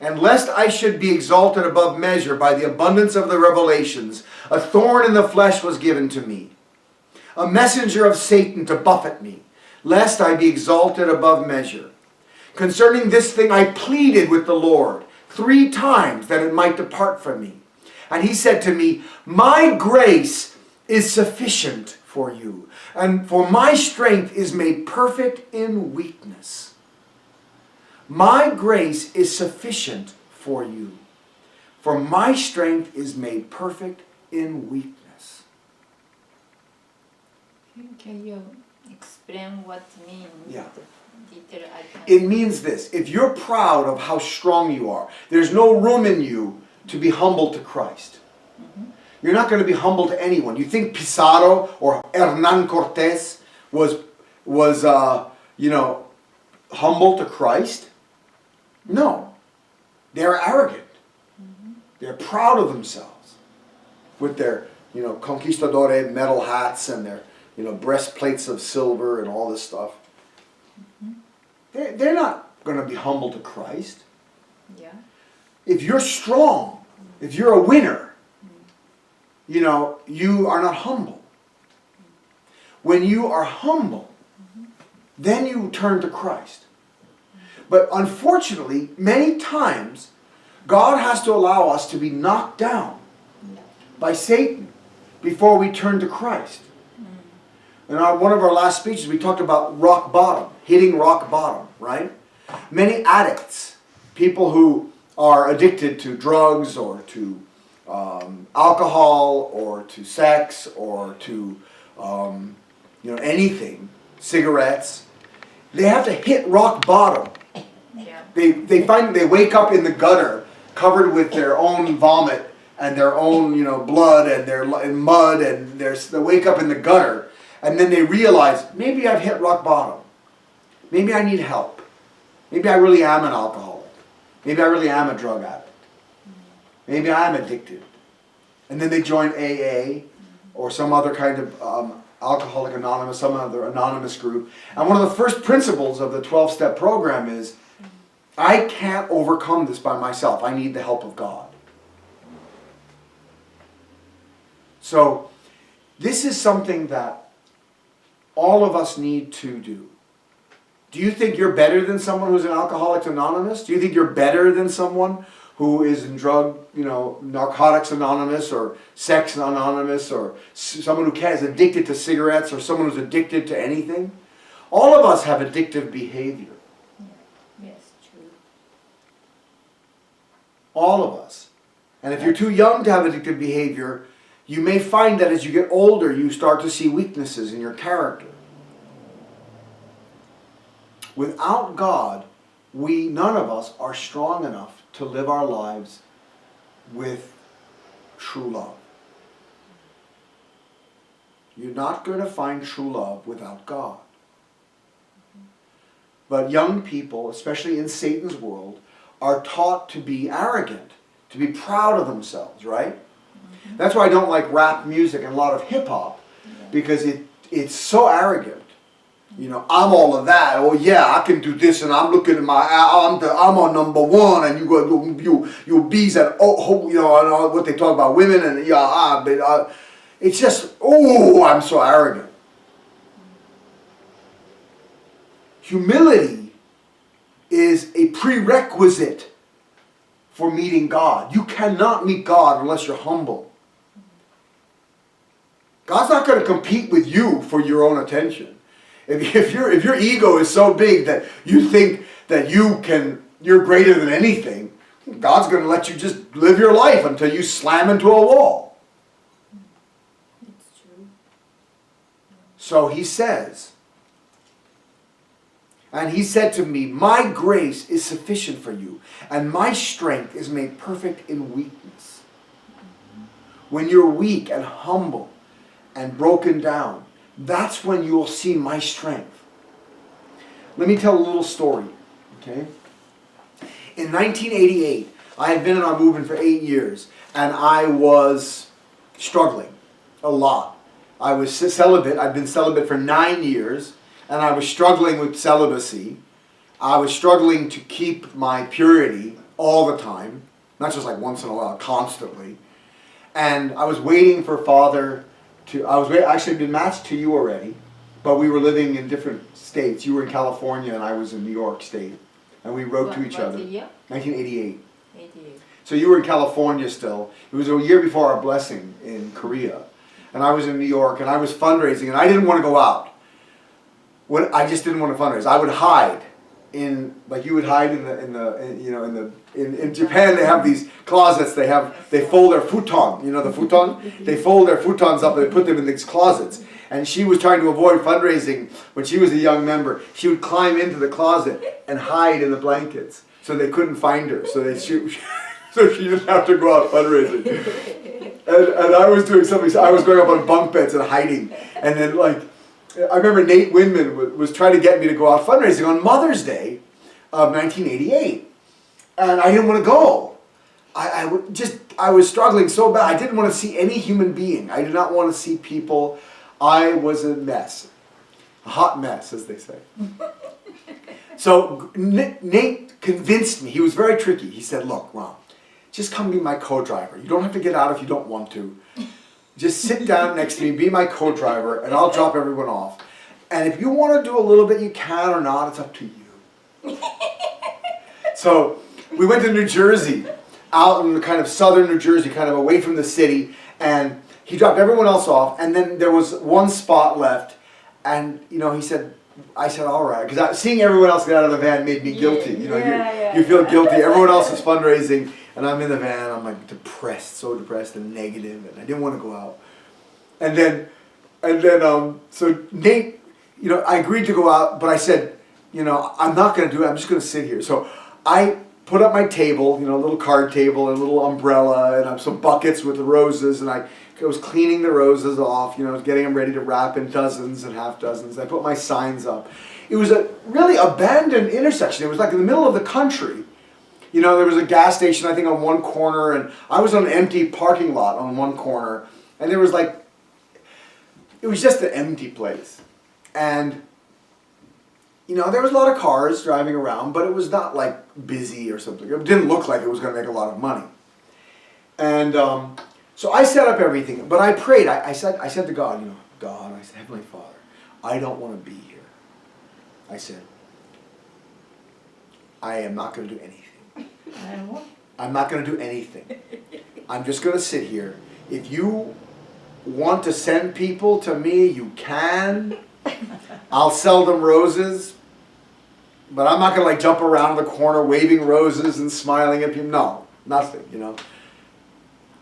And lest I should be exalted above measure by the abundance of the revelations, a thorn in the flesh was given to me, a messenger of Satan to buffet me, lest I be exalted above measure. Concerning this thing I pleaded with the Lord 3 times that it might depart from me. And he said to me, my grace is sufficient for you, and for my strength is made perfect in weakness. My grace is sufficient for you, for my strength is made perfect in weakness. Can you explain what it means? Yeah. Detail I can. It means this. If you're proud of how strong you are, there's no room in you to be humble to Christ. Mm-hmm. You're not going to be humble to anyone. You think Pizarro or Hernan Cortes was humble to Christ? No. They're arrogant. Mm-hmm. They're proud of themselves with their, conquistadores metal hats and their, breastplates of silver and all this stuff. Mm-hmm. They're not going to be humble to Christ. Yeah. If you're strong, if you're a winner, you are not humble. When you are humble, then you turn to Christ. But unfortunately, many times, God has to allow us to be knocked down by Satan before we turn to Christ. In one of our last speeches, we talked about rock bottom, hitting rock bottom, right? Many addicts, people who are addicted to drugs or to alcohol or to sex or to anything, cigarettes, they have to hit rock bottom. Yeah. They wake up in the gutter covered with their own vomit and their own blood and mud, and they wake up in the gutter, and then they realize, maybe I've hit rock bottom. Maybe I need help. Maybe I really am an alcoholic. Maybe I really am a drug addict. Maybe I am addicted. And then they join AA or some other kind of Alcoholic Anonymous, some other anonymous group. And one of the first principles of the 12-step program is, I can't overcome this by myself. I need the help of God. So, this is something that all of us need to do. Do you think you're better than someone who's an Alcoholics Anonymous? Do you think you're better than someone who is in drug, Narcotics Anonymous or Sex Anonymous or someone who is addicted to cigarettes or someone who's addicted to anything? All of us have addictive behavior. Yes, true. All of us. And if you're too young to have addictive behavior, you may find that as you get older, you start to see weaknesses in your character. Without God, none of us are strong enough to live our lives with true love. You're not going to find true love without God. But young people, especially in Satan's world, are taught to be arrogant, to be proud of themselves, right? Mm-hmm. That's why I don't like rap music and a lot of hip-hop, because it's so arrogant. I'm all of that. Oh yeah, I can do this, and I'm looking at I'm on number one, and you bees at and what they talk about women, and it's just I'm so arrogant. Humility is a prerequisite for meeting God. You cannot meet God unless you're humble. God's not going to compete with you for your own attention. If your ego is so big that you think that you're greater than anything, God's going to let you just live your life until you slam into a wall. It's true. So he says, and he said to me, my grace is sufficient for you, and my strength is made perfect in weakness. When you're weak and humble and broken down, that's when you'll see my strength. Let me tell a little story, okay? In 1988, I had been in our movement for 8 years, and I was struggling a lot. I was celibate. I'd been celibate for 9 years, and I was struggling with celibacy. I was struggling to keep my purity all the time, not just like once in a while, constantly. And I was waiting for Father actually been matched to you already, but we were living in different states. You were in California and I was in New York State. And we wrote to each other. What year? 1988. 88. So you were in California still. It was a year before our blessing in Korea. And I was in New York and I was fundraising and I didn't want to go out. I just didn't want to fundraise. I would hide like you would hide in Japan. They have these closets. They fold their futon. The futon. They fold their futons up. They put them in these closets. And she was trying to avoid fundraising when she was a young member. She would climb into the closet and hide in the blankets so they couldn't find her. So she didn't have to go out fundraising. And I was doing something. I was going up on bunk beds and hiding. And then I remember Nate Winman was trying to get me to go out fundraising on Mother's Day of 1988. And I didn't want to go. I was struggling so bad. I didn't want to see any human being. I did not want to see people. I was a mess. A hot mess, as they say. So Nate convinced me. He was very tricky. He said, look, Ron, just come be my co-driver. You don't have to get out if you don't want to. Just sit down next to me, be my co-driver, and I'll drop everyone off. And if you want to do a little bit, you can or not. It's up to you. So we went to New Jersey, out in the kind of southern New Jersey, kind of away from the city, and he dropped everyone else off, and then there was one spot left, and I said, all right, because seeing everyone else get out of the van made me guilty. You feel guilty. Everyone else is fundraising, and I'm in the van. I'm like depressed, so depressed and negative, and I didn't want to go out. And then, so Nate, I agreed to go out, but I said, I'm not going to do it. I'm just going to sit here. So I put up my table, a little card table and a little umbrella, and I have some buckets with the roses, and I was cleaning the roses off, getting them ready to wrap in dozens and half dozens. I put my signs up. It was a really abandoned intersection. It was like in the middle of the country. There was a gas station, I think, on one corner, and I was on an empty parking lot on one corner, and there was it was just an empty place. And, there was a lot of cars driving around, but it was not busy or something. It didn't look like it was going to make a lot of money. And so I set up everything, but I prayed. I said to God, God, I said, Heavenly Father, I don't want to be here. I said, I am not going to do anything. I'm not going to do anything. I'm just going to sit here. If you want to send people to me, you can. I'll sell them roses. But I'm not going to jump around the corner waving roses and smiling at people. No, nothing,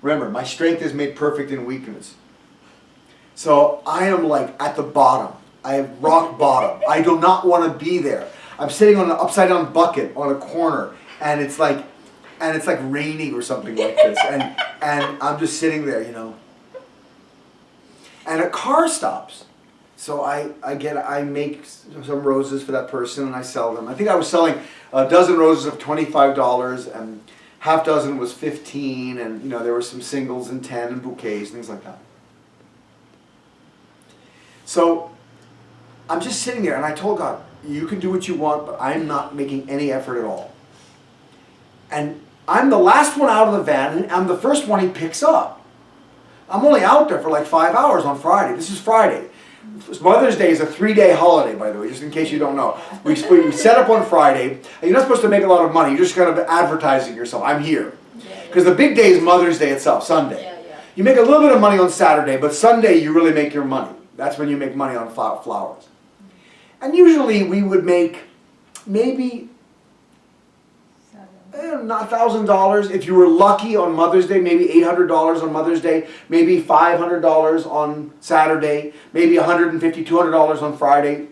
Remember, my strength is made perfect in weakness. So I am at the bottom. I have rock bottom. I do not want to be there. I'm sitting on an upside down bucket on a corner, and it's raining or something like this, and I'm just sitting there, And a car stops. So I make some roses for that person and I sell them. I think I was selling a dozen roses of $25 and half dozen was $15, and there were some singles and 10 and bouquets, things like that. So I'm just sitting there and I told God, you can do what you want, but I'm not making any effort at all. And I'm the last one out of the van, and I'm the first one he picks up. I'm only out there for 5 hours on Friday. This is Friday. Mother's Day is a 3-day holiday, by the way, just in case you don't know. We set up on Friday, and you're not supposed to make a lot of money. You're just kind of advertising yourself. I'm here. Because the big day is Mother's Day itself, Sunday. You make a little bit of money on Saturday, but Sunday you really make your money. That's when you make money on flowers. And usually we would make maybe not $1,000. If you were lucky on Mother's Day, maybe $800 on Mother's Day, maybe $500 on Saturday, maybe $150, $200 on Friday.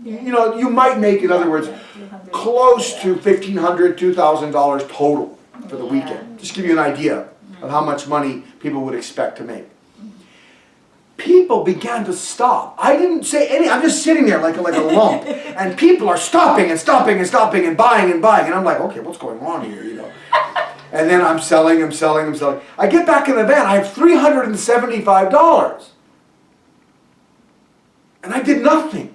You might make, in other words, close to $1,500, $2,000 total for the weekend. Just give you an idea of how much money people would expect to make. People began to stop. I didn't say anything. I'm just sitting there like a lump. And people are stopping and stopping and stopping and buying and buying. And I'm like, okay, what's going on here, And then I'm selling. I get back in the van. I have $375. And I did nothing.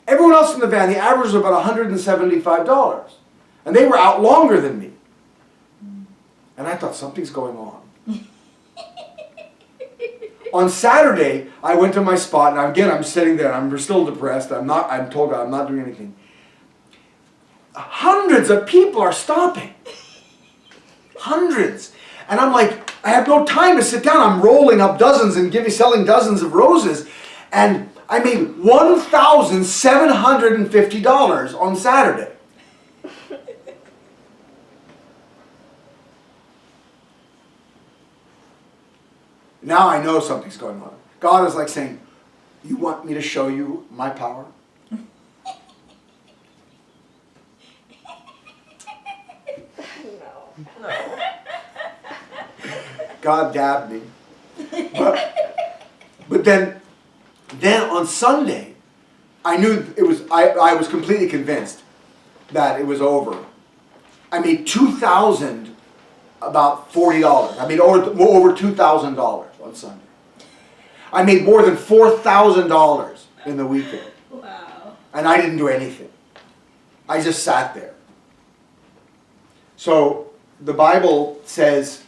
Everyone else in the van, the average was about $175. And they were out longer than me. And I thought, something's going on. On Saturday, I went to my spot, and again, I'm sitting there, and I'm still depressed. I'm told God I'm not doing anything. Hundreds of people are stopping. Hundreds. And I'm like, I have no time to sit down. I'm rolling up dozens and selling dozens of roses. And I made $1,750 on Saturday. Now I know something's going on. God is saying, you want me to show you my power? No. God dabbed me. But then on Sunday, I knew it was, I was completely convinced that it was over. I made about $40. I made over $2,000 on Sunday. I made more than $4,000 in the weekend. Wow. And I didn't do anything. I just sat there. So the Bible says,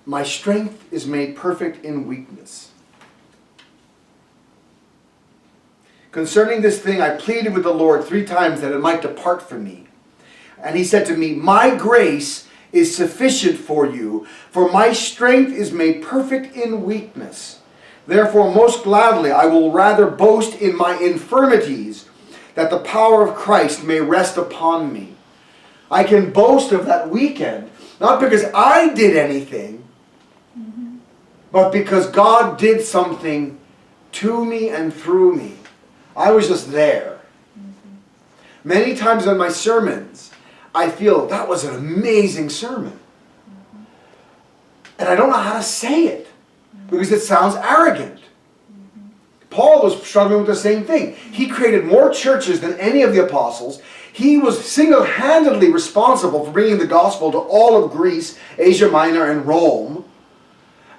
my strength is made perfect in weakness. Concerning this thing, I pleaded with the Lord 3 times that it might depart from me. And he said to me, my grace is sufficient for you, for my strength is made perfect in weakness. Therefore, most gladly, I will rather boast in my infirmities, that the power of Christ may rest upon me. I can boast of that weekend, not because I did anything, but because God did something to me and through me. I was just there. Many times in my sermons, I feel that was an amazing sermon. And I don't know how to say it because it sounds arrogant. Paul was struggling with the same thing. He created more churches than any of the apostles. He was single-handedly responsible for bringing the gospel to all of Greece, Asia Minor, and Rome.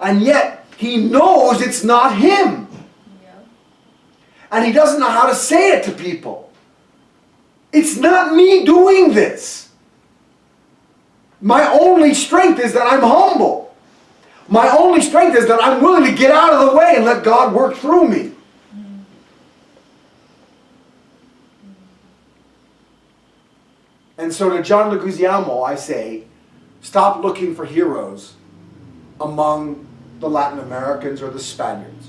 And yet, he knows it's not him. And he doesn't know how to say it to people. It's not me doing this. My only strength is that I'm humble. My only strength is that I'm willing to get out of the way and let God work through me. And so to John Leguizamo, I say, stop looking for heroes among the Latin Americans or the Spaniards.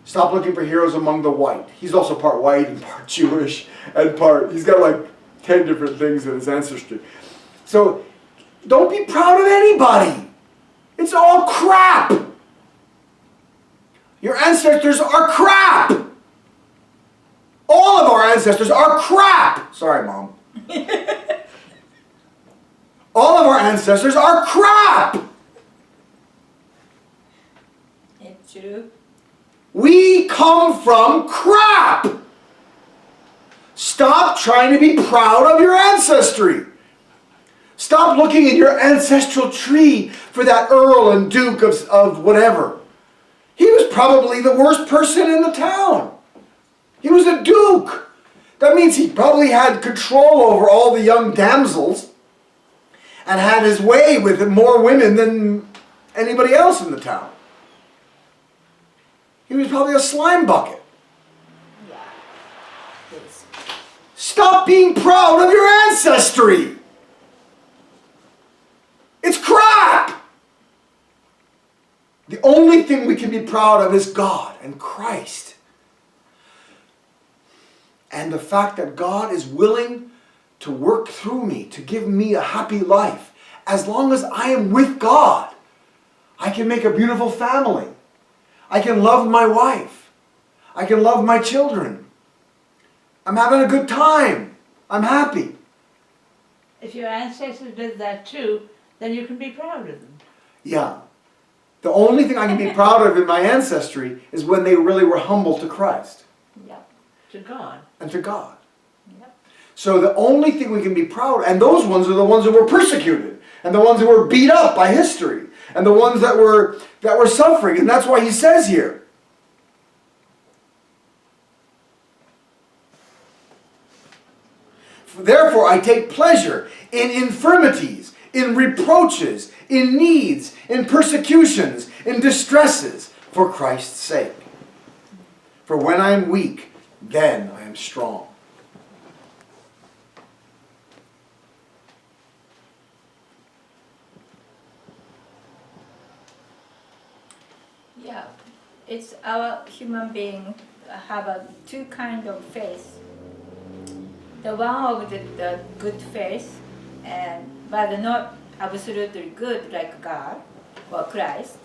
Stop looking for heroes among the white. He's also part white and part Jewish and he's got like 10 different things in his ancestry. So don't be proud of anybody. It's all crap. Your ancestors are crap. All of our ancestors are crap. Sorry, Mom. All of our ancestors are crap. It's true. We come from crap. Stop trying to be proud of your ancestry. Stop looking in your ancestral tree for that Earl and Duke of whatever. He was probably the worst person in the town. He was a duke. That means he probably had control over all the young damsels and had his way with more women than anybody else in the town. He was probably a slime bucket. Yeah. Yes. Stop being proud of your ancestry. It's crap. The only thing we can be proud of is God and Christ. And the fact that God is willing to work through me, to give me a happy life. As long as I am with God, I can make a beautiful family. I can love my wife. I can love my children. I'm having a good time. I'm happy. If your ancestors did that too, then you can be proud of them. Yeah. The only thing I can be proud of in my ancestry is when they really were humble to Christ. Yeah. To God. And to God. Yeah. So the only thing we can be proud of, and those ones are the ones that were persecuted, and the ones that were beat up by history, and the ones that were suffering, and that's why he says here. Therefore I take pleasure in infirmities, in reproaches, in needs, in persecutions, in distresses, for Christ's sake. For when I am weak, then I am strong. Yeah, it's our human being have a two kind of faith. The one of the good faith, but not absolutely good like God or Christ.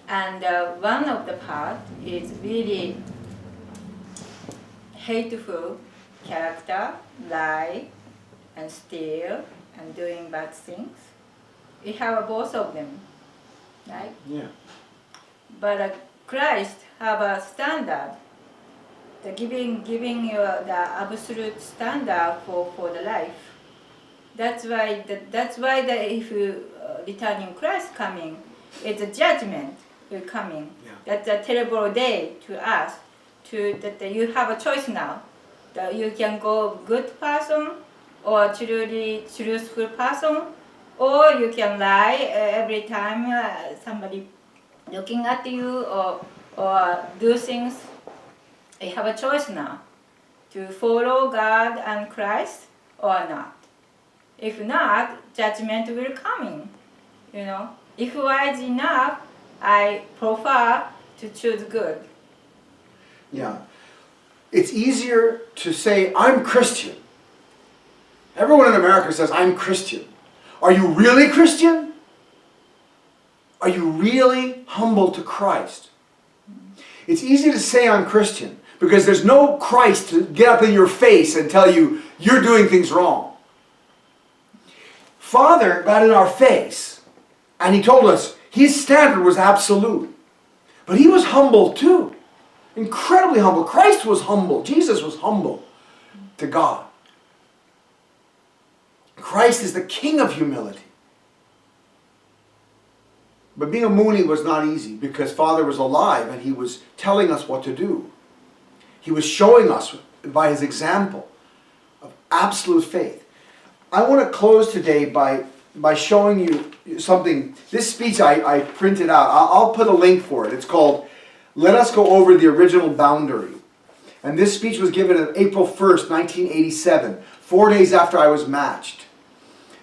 And one of the part is really hateful character, lie, and steal, and doing bad things. We have both of them, right? Yeah. But Christ have a standard, the giving you the absolute standard for the life. That's why if you returning Christ coming, it's a judgment will coming. Yeah. That's a terrible day to us. That you have a choice now. That you can go good person or truly truthful person, or you can lie every time somebody looking at you or do things. You have a choice now to follow God and Christ or not. If not, judgment will come in. You know, if wise enough, I prefer to choose good. Yeah. It's easier to say, I'm Christian. Everyone in America says, I'm Christian. Are you really Christian? Are you really humble to Christ? It's easy to say I'm Christian because there's no Christ to get up in your face and tell you you're doing things wrong. Father got in our face and he told us his standard was absolute. But he was humble too. Incredibly humble. Christ was humble. Jesus was humble to God. Christ is the king of humility. But being a Mooney was not easy because Father was alive and he was telling us what to do. He was showing us by his example of absolute faith. I want to close today by showing you something. This speech I printed out. I'll put a link for it. It's called Let Us Go Over the Original Boundary. And this speech was given on April 1st, 1987, 4 days after I was matched.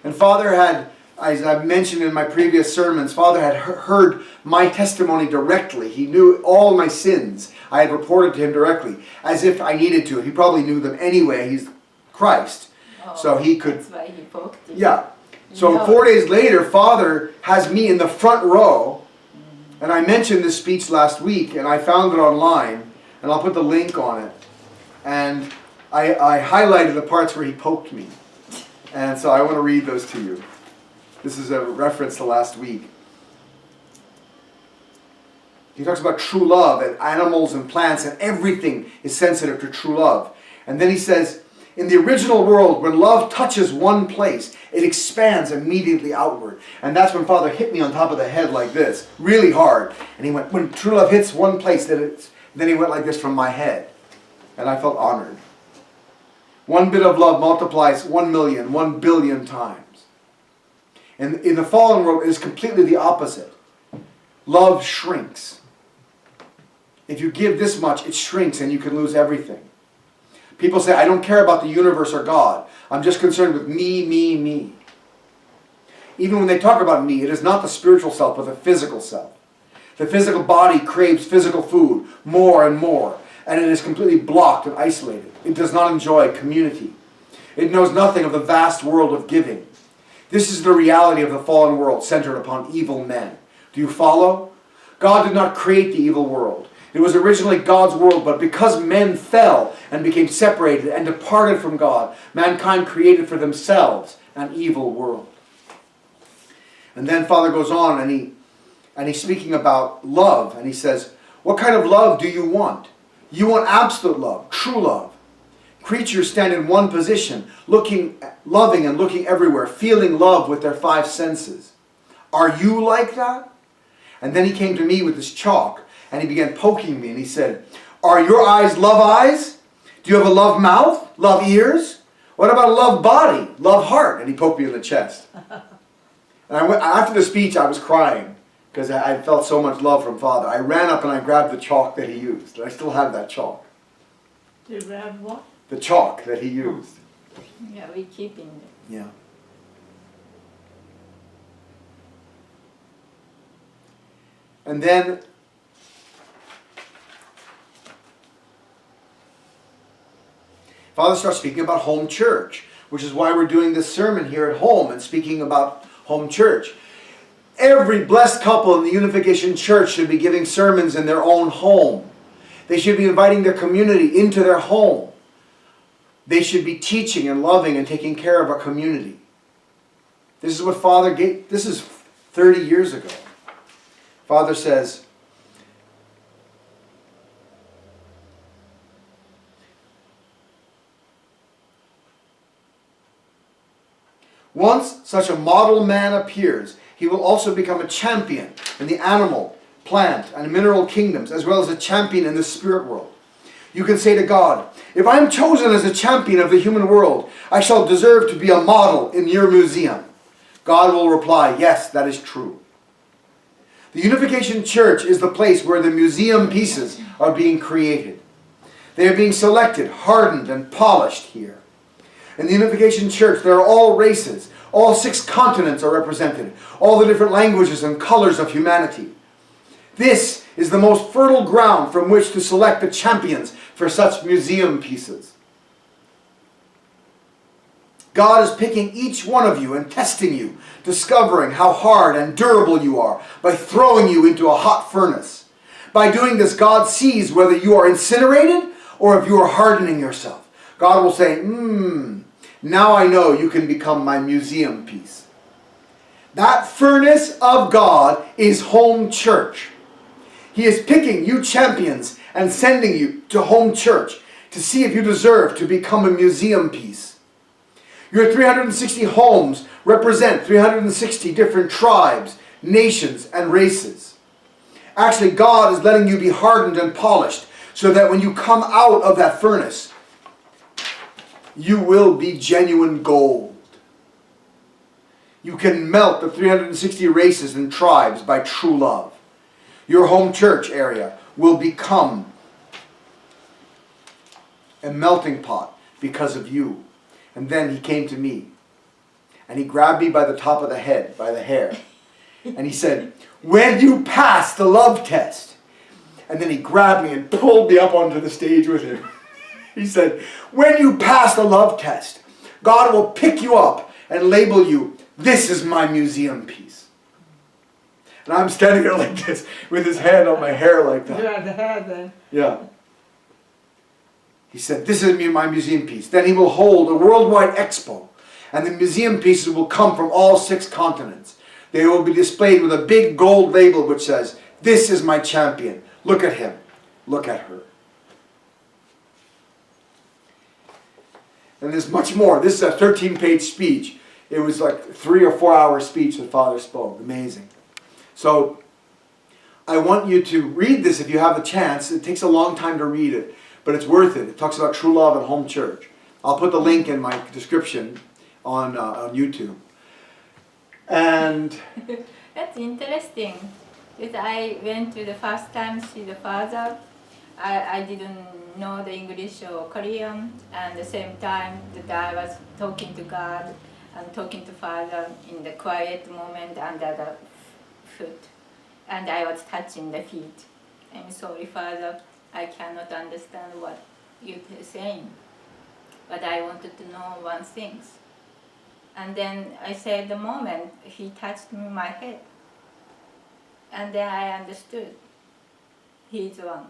And Father had, as I've mentioned in my previous sermons, Father had heard my testimony directly. He knew all my sins. I had reported to him directly, as if I needed to. He probably knew them anyway. He's Christ. Oh, so he could... That's why he poked you. Yeah. So No. 4 days later, Father has me in the front row. And I mentioned this speech last week, and I found it online. And I'll put the link on it. And I highlighted the parts where he poked me. And so I want to read those to you. This is a reference to last week. He talks about true love, and animals and plants and everything is sensitive to true love. And then he says, in the original world, when love touches one place, it expands immediately outward. And that's when Father hit me on top of the head like this, really hard. And he went, when true love hits one place, then he went like this from my head. And I felt honored. One bit of love multiplies 1 million, 1 billion times. And in the fallen world, it is completely the opposite. Love shrinks. If you give this much, it shrinks and you can lose everything. People say, I don't care about the universe or God. I'm just concerned with me, me, me. Even when they talk about me, it is not the spiritual self, but the physical self. The physical body craves physical food more and more, and it is completely blocked and isolated. It does not enjoy community. It knows nothing of the vast world of giving. This is the reality of the fallen world centered upon evil men. Do you follow? God did not create the evil world. It was originally God's world, but because men fell and became separated and departed from God, mankind created for themselves an evil world. And then Father goes on and he's speaking about love, and he says, what kind of love do you want? You want absolute love, true love. Creatures stand in one position, loving and looking everywhere, feeling love with their 5 senses. Are you like that? And then he came to me with his chalk, and he began poking me, and he said, are your eyes love eyes? Do you have a love mouth? Love ears? What about a love body? Love heart? And he poked me in the chest. And after the speech, I was crying, because I felt so much love from Father. I ran up and I grabbed the chalk that he used. I still have that chalk. You grab what? The chalk that he used. Yeah, we keep in there. Yeah. And then Father starts speaking about home church, which is why we're doing this sermon here at home and speaking about home church. Every blessed couple in the Unification Church should be giving sermons in their own home. They should be inviting their community into their home. They should be teaching and loving and taking care of our community. This is what Father gave. This is 30 years ago. Father says, once such a model man appears, he will also become a champion in the animal, plant, and mineral kingdoms, as well as a champion in the spirit world. You can say to God, if I am chosen as a champion of the human world, I shall deserve to be a model in your museum. God will reply, yes, that is true. The Unification Church is the place where the museum pieces are being created. They are being selected, hardened, and polished here. In the Unification Church, there are all races. All 6 continents are represented. All the different languages and colors of humanity. This is the most fertile ground from which to select the champions for such museum pieces. God is picking each one of you and testing you, discovering how hard and durable you are by throwing you into a hot furnace. By doing this, God sees whether you are incinerated or if you are hardening yourself. God will say, now I know you can become my museum piece. That furnace of God is home church. He is picking you champions and sending you to home church to see if you deserve to become a museum piece. Your 360 homes represent 360 different tribes, nations, and races. Actually, God is letting you be hardened and polished so that when you come out of that furnace, you will be genuine gold. You can melt the 360 races and tribes by true love. Your home church area will become a melting pot because of you. And then he came to me and he grabbed me by the top of the head, by the hair. And he said, when you pass the love test. And then he grabbed me and pulled me up onto the stage with him. He said, when you pass the love test, God will pick you up and label you, this is my museum piece. And I'm standing there like this, with his hand on my hair like that. You have the hair then. Yeah. He said, this is my museum piece. Then he will hold a worldwide expo. And the museum pieces will come from all 6 continents. They will be displayed with a big gold label which says, this is my champion. Look at him. Look at her. And there's much more. This is a 13-page speech. It was like 3 or 4 hour speech that Father spoke. Amazing. So I want you to read this if you have a chance. It takes a long time to read it, but it's worth it. It talks about true love and home church. I'll put the link in my description on YouTube. And That's interesting. Because I went to the first time to see the father. I didn't know the English or Korean, and at the same time that I was talking to God and talking to Father in the quiet moment under the foot, and I was touching the feet. I'm sorry, Father, I cannot understand what you're saying, but I wanted to know one thing. And then I said the moment he touched me my head, and then I understood. He's one.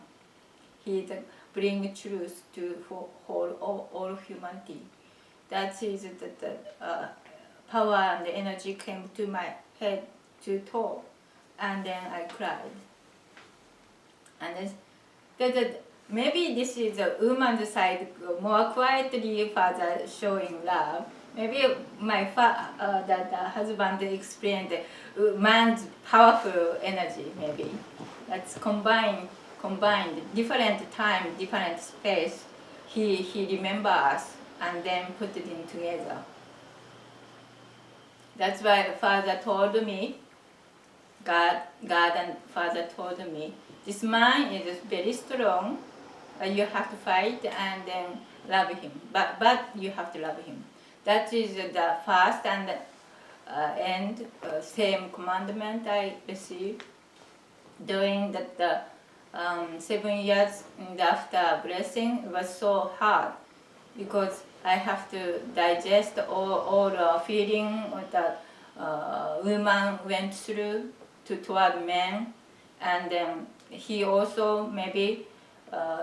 He bring truth to all humanity. That is the power and the energy came to my head to talk, and then I cried. And maybe this is a woman's side, more quietly father showing love. Maybe my the husband explained man's powerful energy. Maybe that's combined, different time, different space. He remember us and then put it in together. That's why Father told me, God and Father told me, this man is very strong, but you have to fight and then love him. But you have to love him. That is the first and end same commandment I received during the 7 years after blessing. It was so hard because I have to digest all the feeling that woman went through toward men, and he also maybe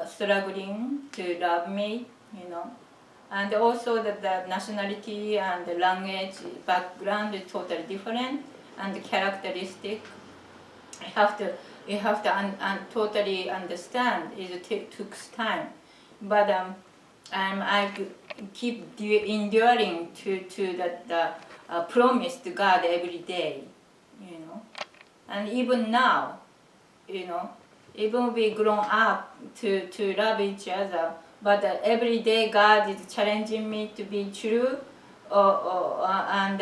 struggling to love me, you know. And also that the nationality and the language background is totally different, and the characteristic you have to totally understand. It took time, but I keep enduring to the promise to God every day, you know. And even now, you know, even we grown up to love each other, but every day God is challenging me to be true, and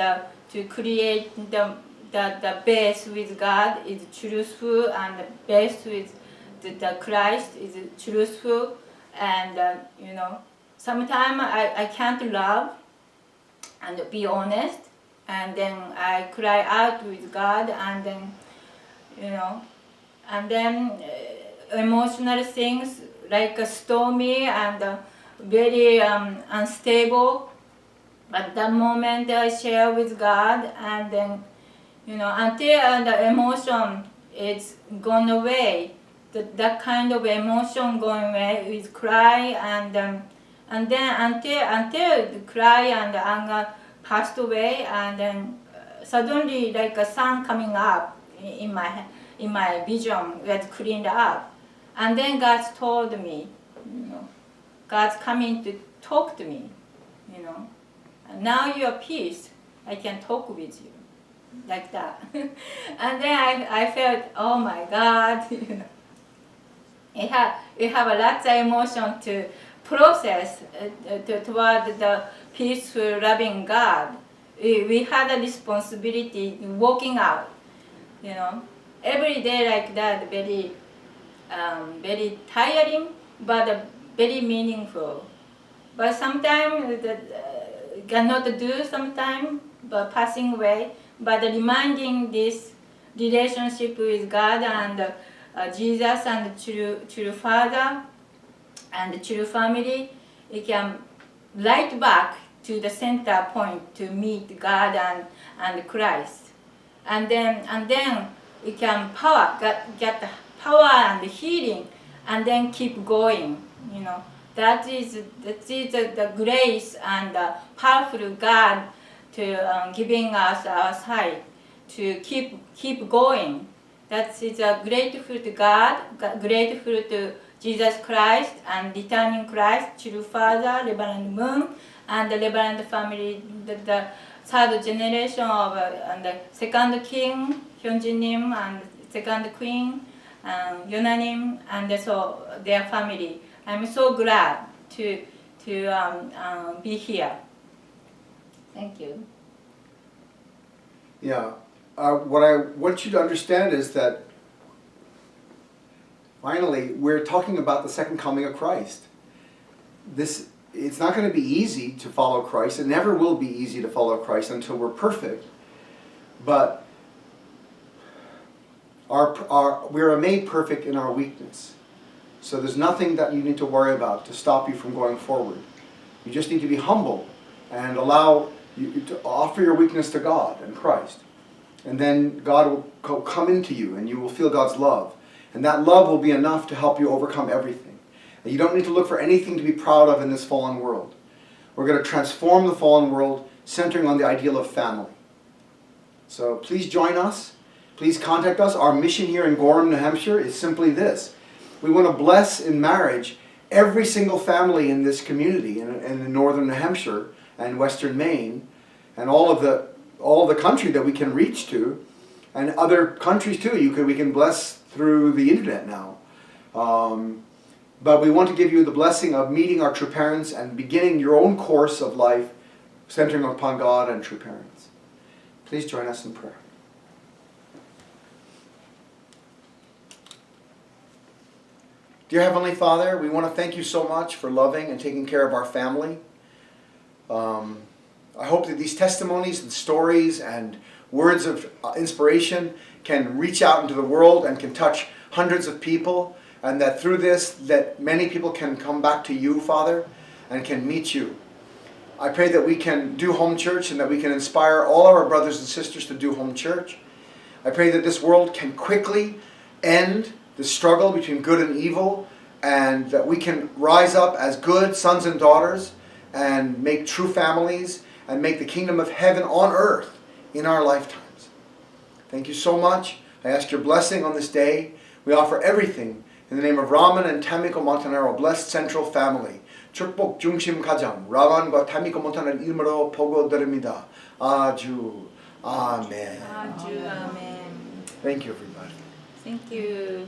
to create the base with God is truthful, and the base with the Christ is truthful, and you know, sometimes I can't love and be honest, and then I cry out with God, and then, you know, and then emotional things like stormy and very unstable. At that moment I share with God, and then, you know, until the emotion is gone away, that kind of emotion going away with cry, and then until the cry and the anger passed away, and then suddenly like a sun coming up in my vision was cleaned up, and then God told me, God's coming to talk to me, now you're peace, I can talk with you, like that. And then I felt, oh my God, we have a lot of emotion to process toward the peaceful, loving God. We had a responsibility walking out, every day like that, very, very tiring, but very meaningful. But sometimes cannot do sometimes, but passing away. But reminding this relationship with God and Jesus and true Father and true family, it can light back to the center point to meet God and Christ, and then we can get the power and healing, and then keep going. That is the grace and the powerful God to giving us our sight to keep going. That is grateful to God, grateful to Jesus Christ and returning Christ, true Father, Reverend Moon, and the Reverend family, the third generation of and the second king, Hyunjinim, and second queen, Yonanim, and so their family. I'm so glad to be here. Thank you. Yeah. What I want you to understand is that finally we're talking about the second coming of Christ. It's not going to be easy to follow Christ. It never will be easy to follow Christ until we're perfect. But we are made perfect in our weakness. So there's nothing that you need to worry about to stop you from going forward. You just need to be humble and allow you to offer your weakness to God and Christ. And then God will come into you and you will feel God's love. And that love will be enough to help you overcome everything. And you don't need to look for anything to be proud of in this fallen world. We're going to transform the fallen world centering on the ideal of family. So please join us. Please contact us. Our mission here in Gorham, New Hampshire is simply this. We want to bless in marriage every single family in this community in northern New Hampshire and western Maine and all of the country that we can reach to, and other countries too. We can bless through the internet now. But we want to give you the blessing of meeting our true parents and beginning your own course of life centering upon God and true parents. Please join us in prayer. Dear Heavenly Father, we want to thank you so much for loving and taking care of our family. I hope that these testimonies and stories and words of inspiration can reach out into the world and can touch hundreds of people, and that through this, that many people can come back to you, Father, and can meet you. I pray that we can do home church and that we can inspire all our brothers and sisters to do home church. I pray that this world can quickly end the struggle between good and evil, and that we can rise up as good sons and daughters and make true families and make the kingdom of heaven on earth in our lifetimes. Thank you so much. I ask your blessing on this day. We offer everything in the name of Raman and Tamiko Montanaro, blessed central family. 축복 중심 가정 라만과 타미코 몬타나를 이름으로 보고드립니다. 아주 아멘. 아주 아멘. Thank you, everybody. Thank you.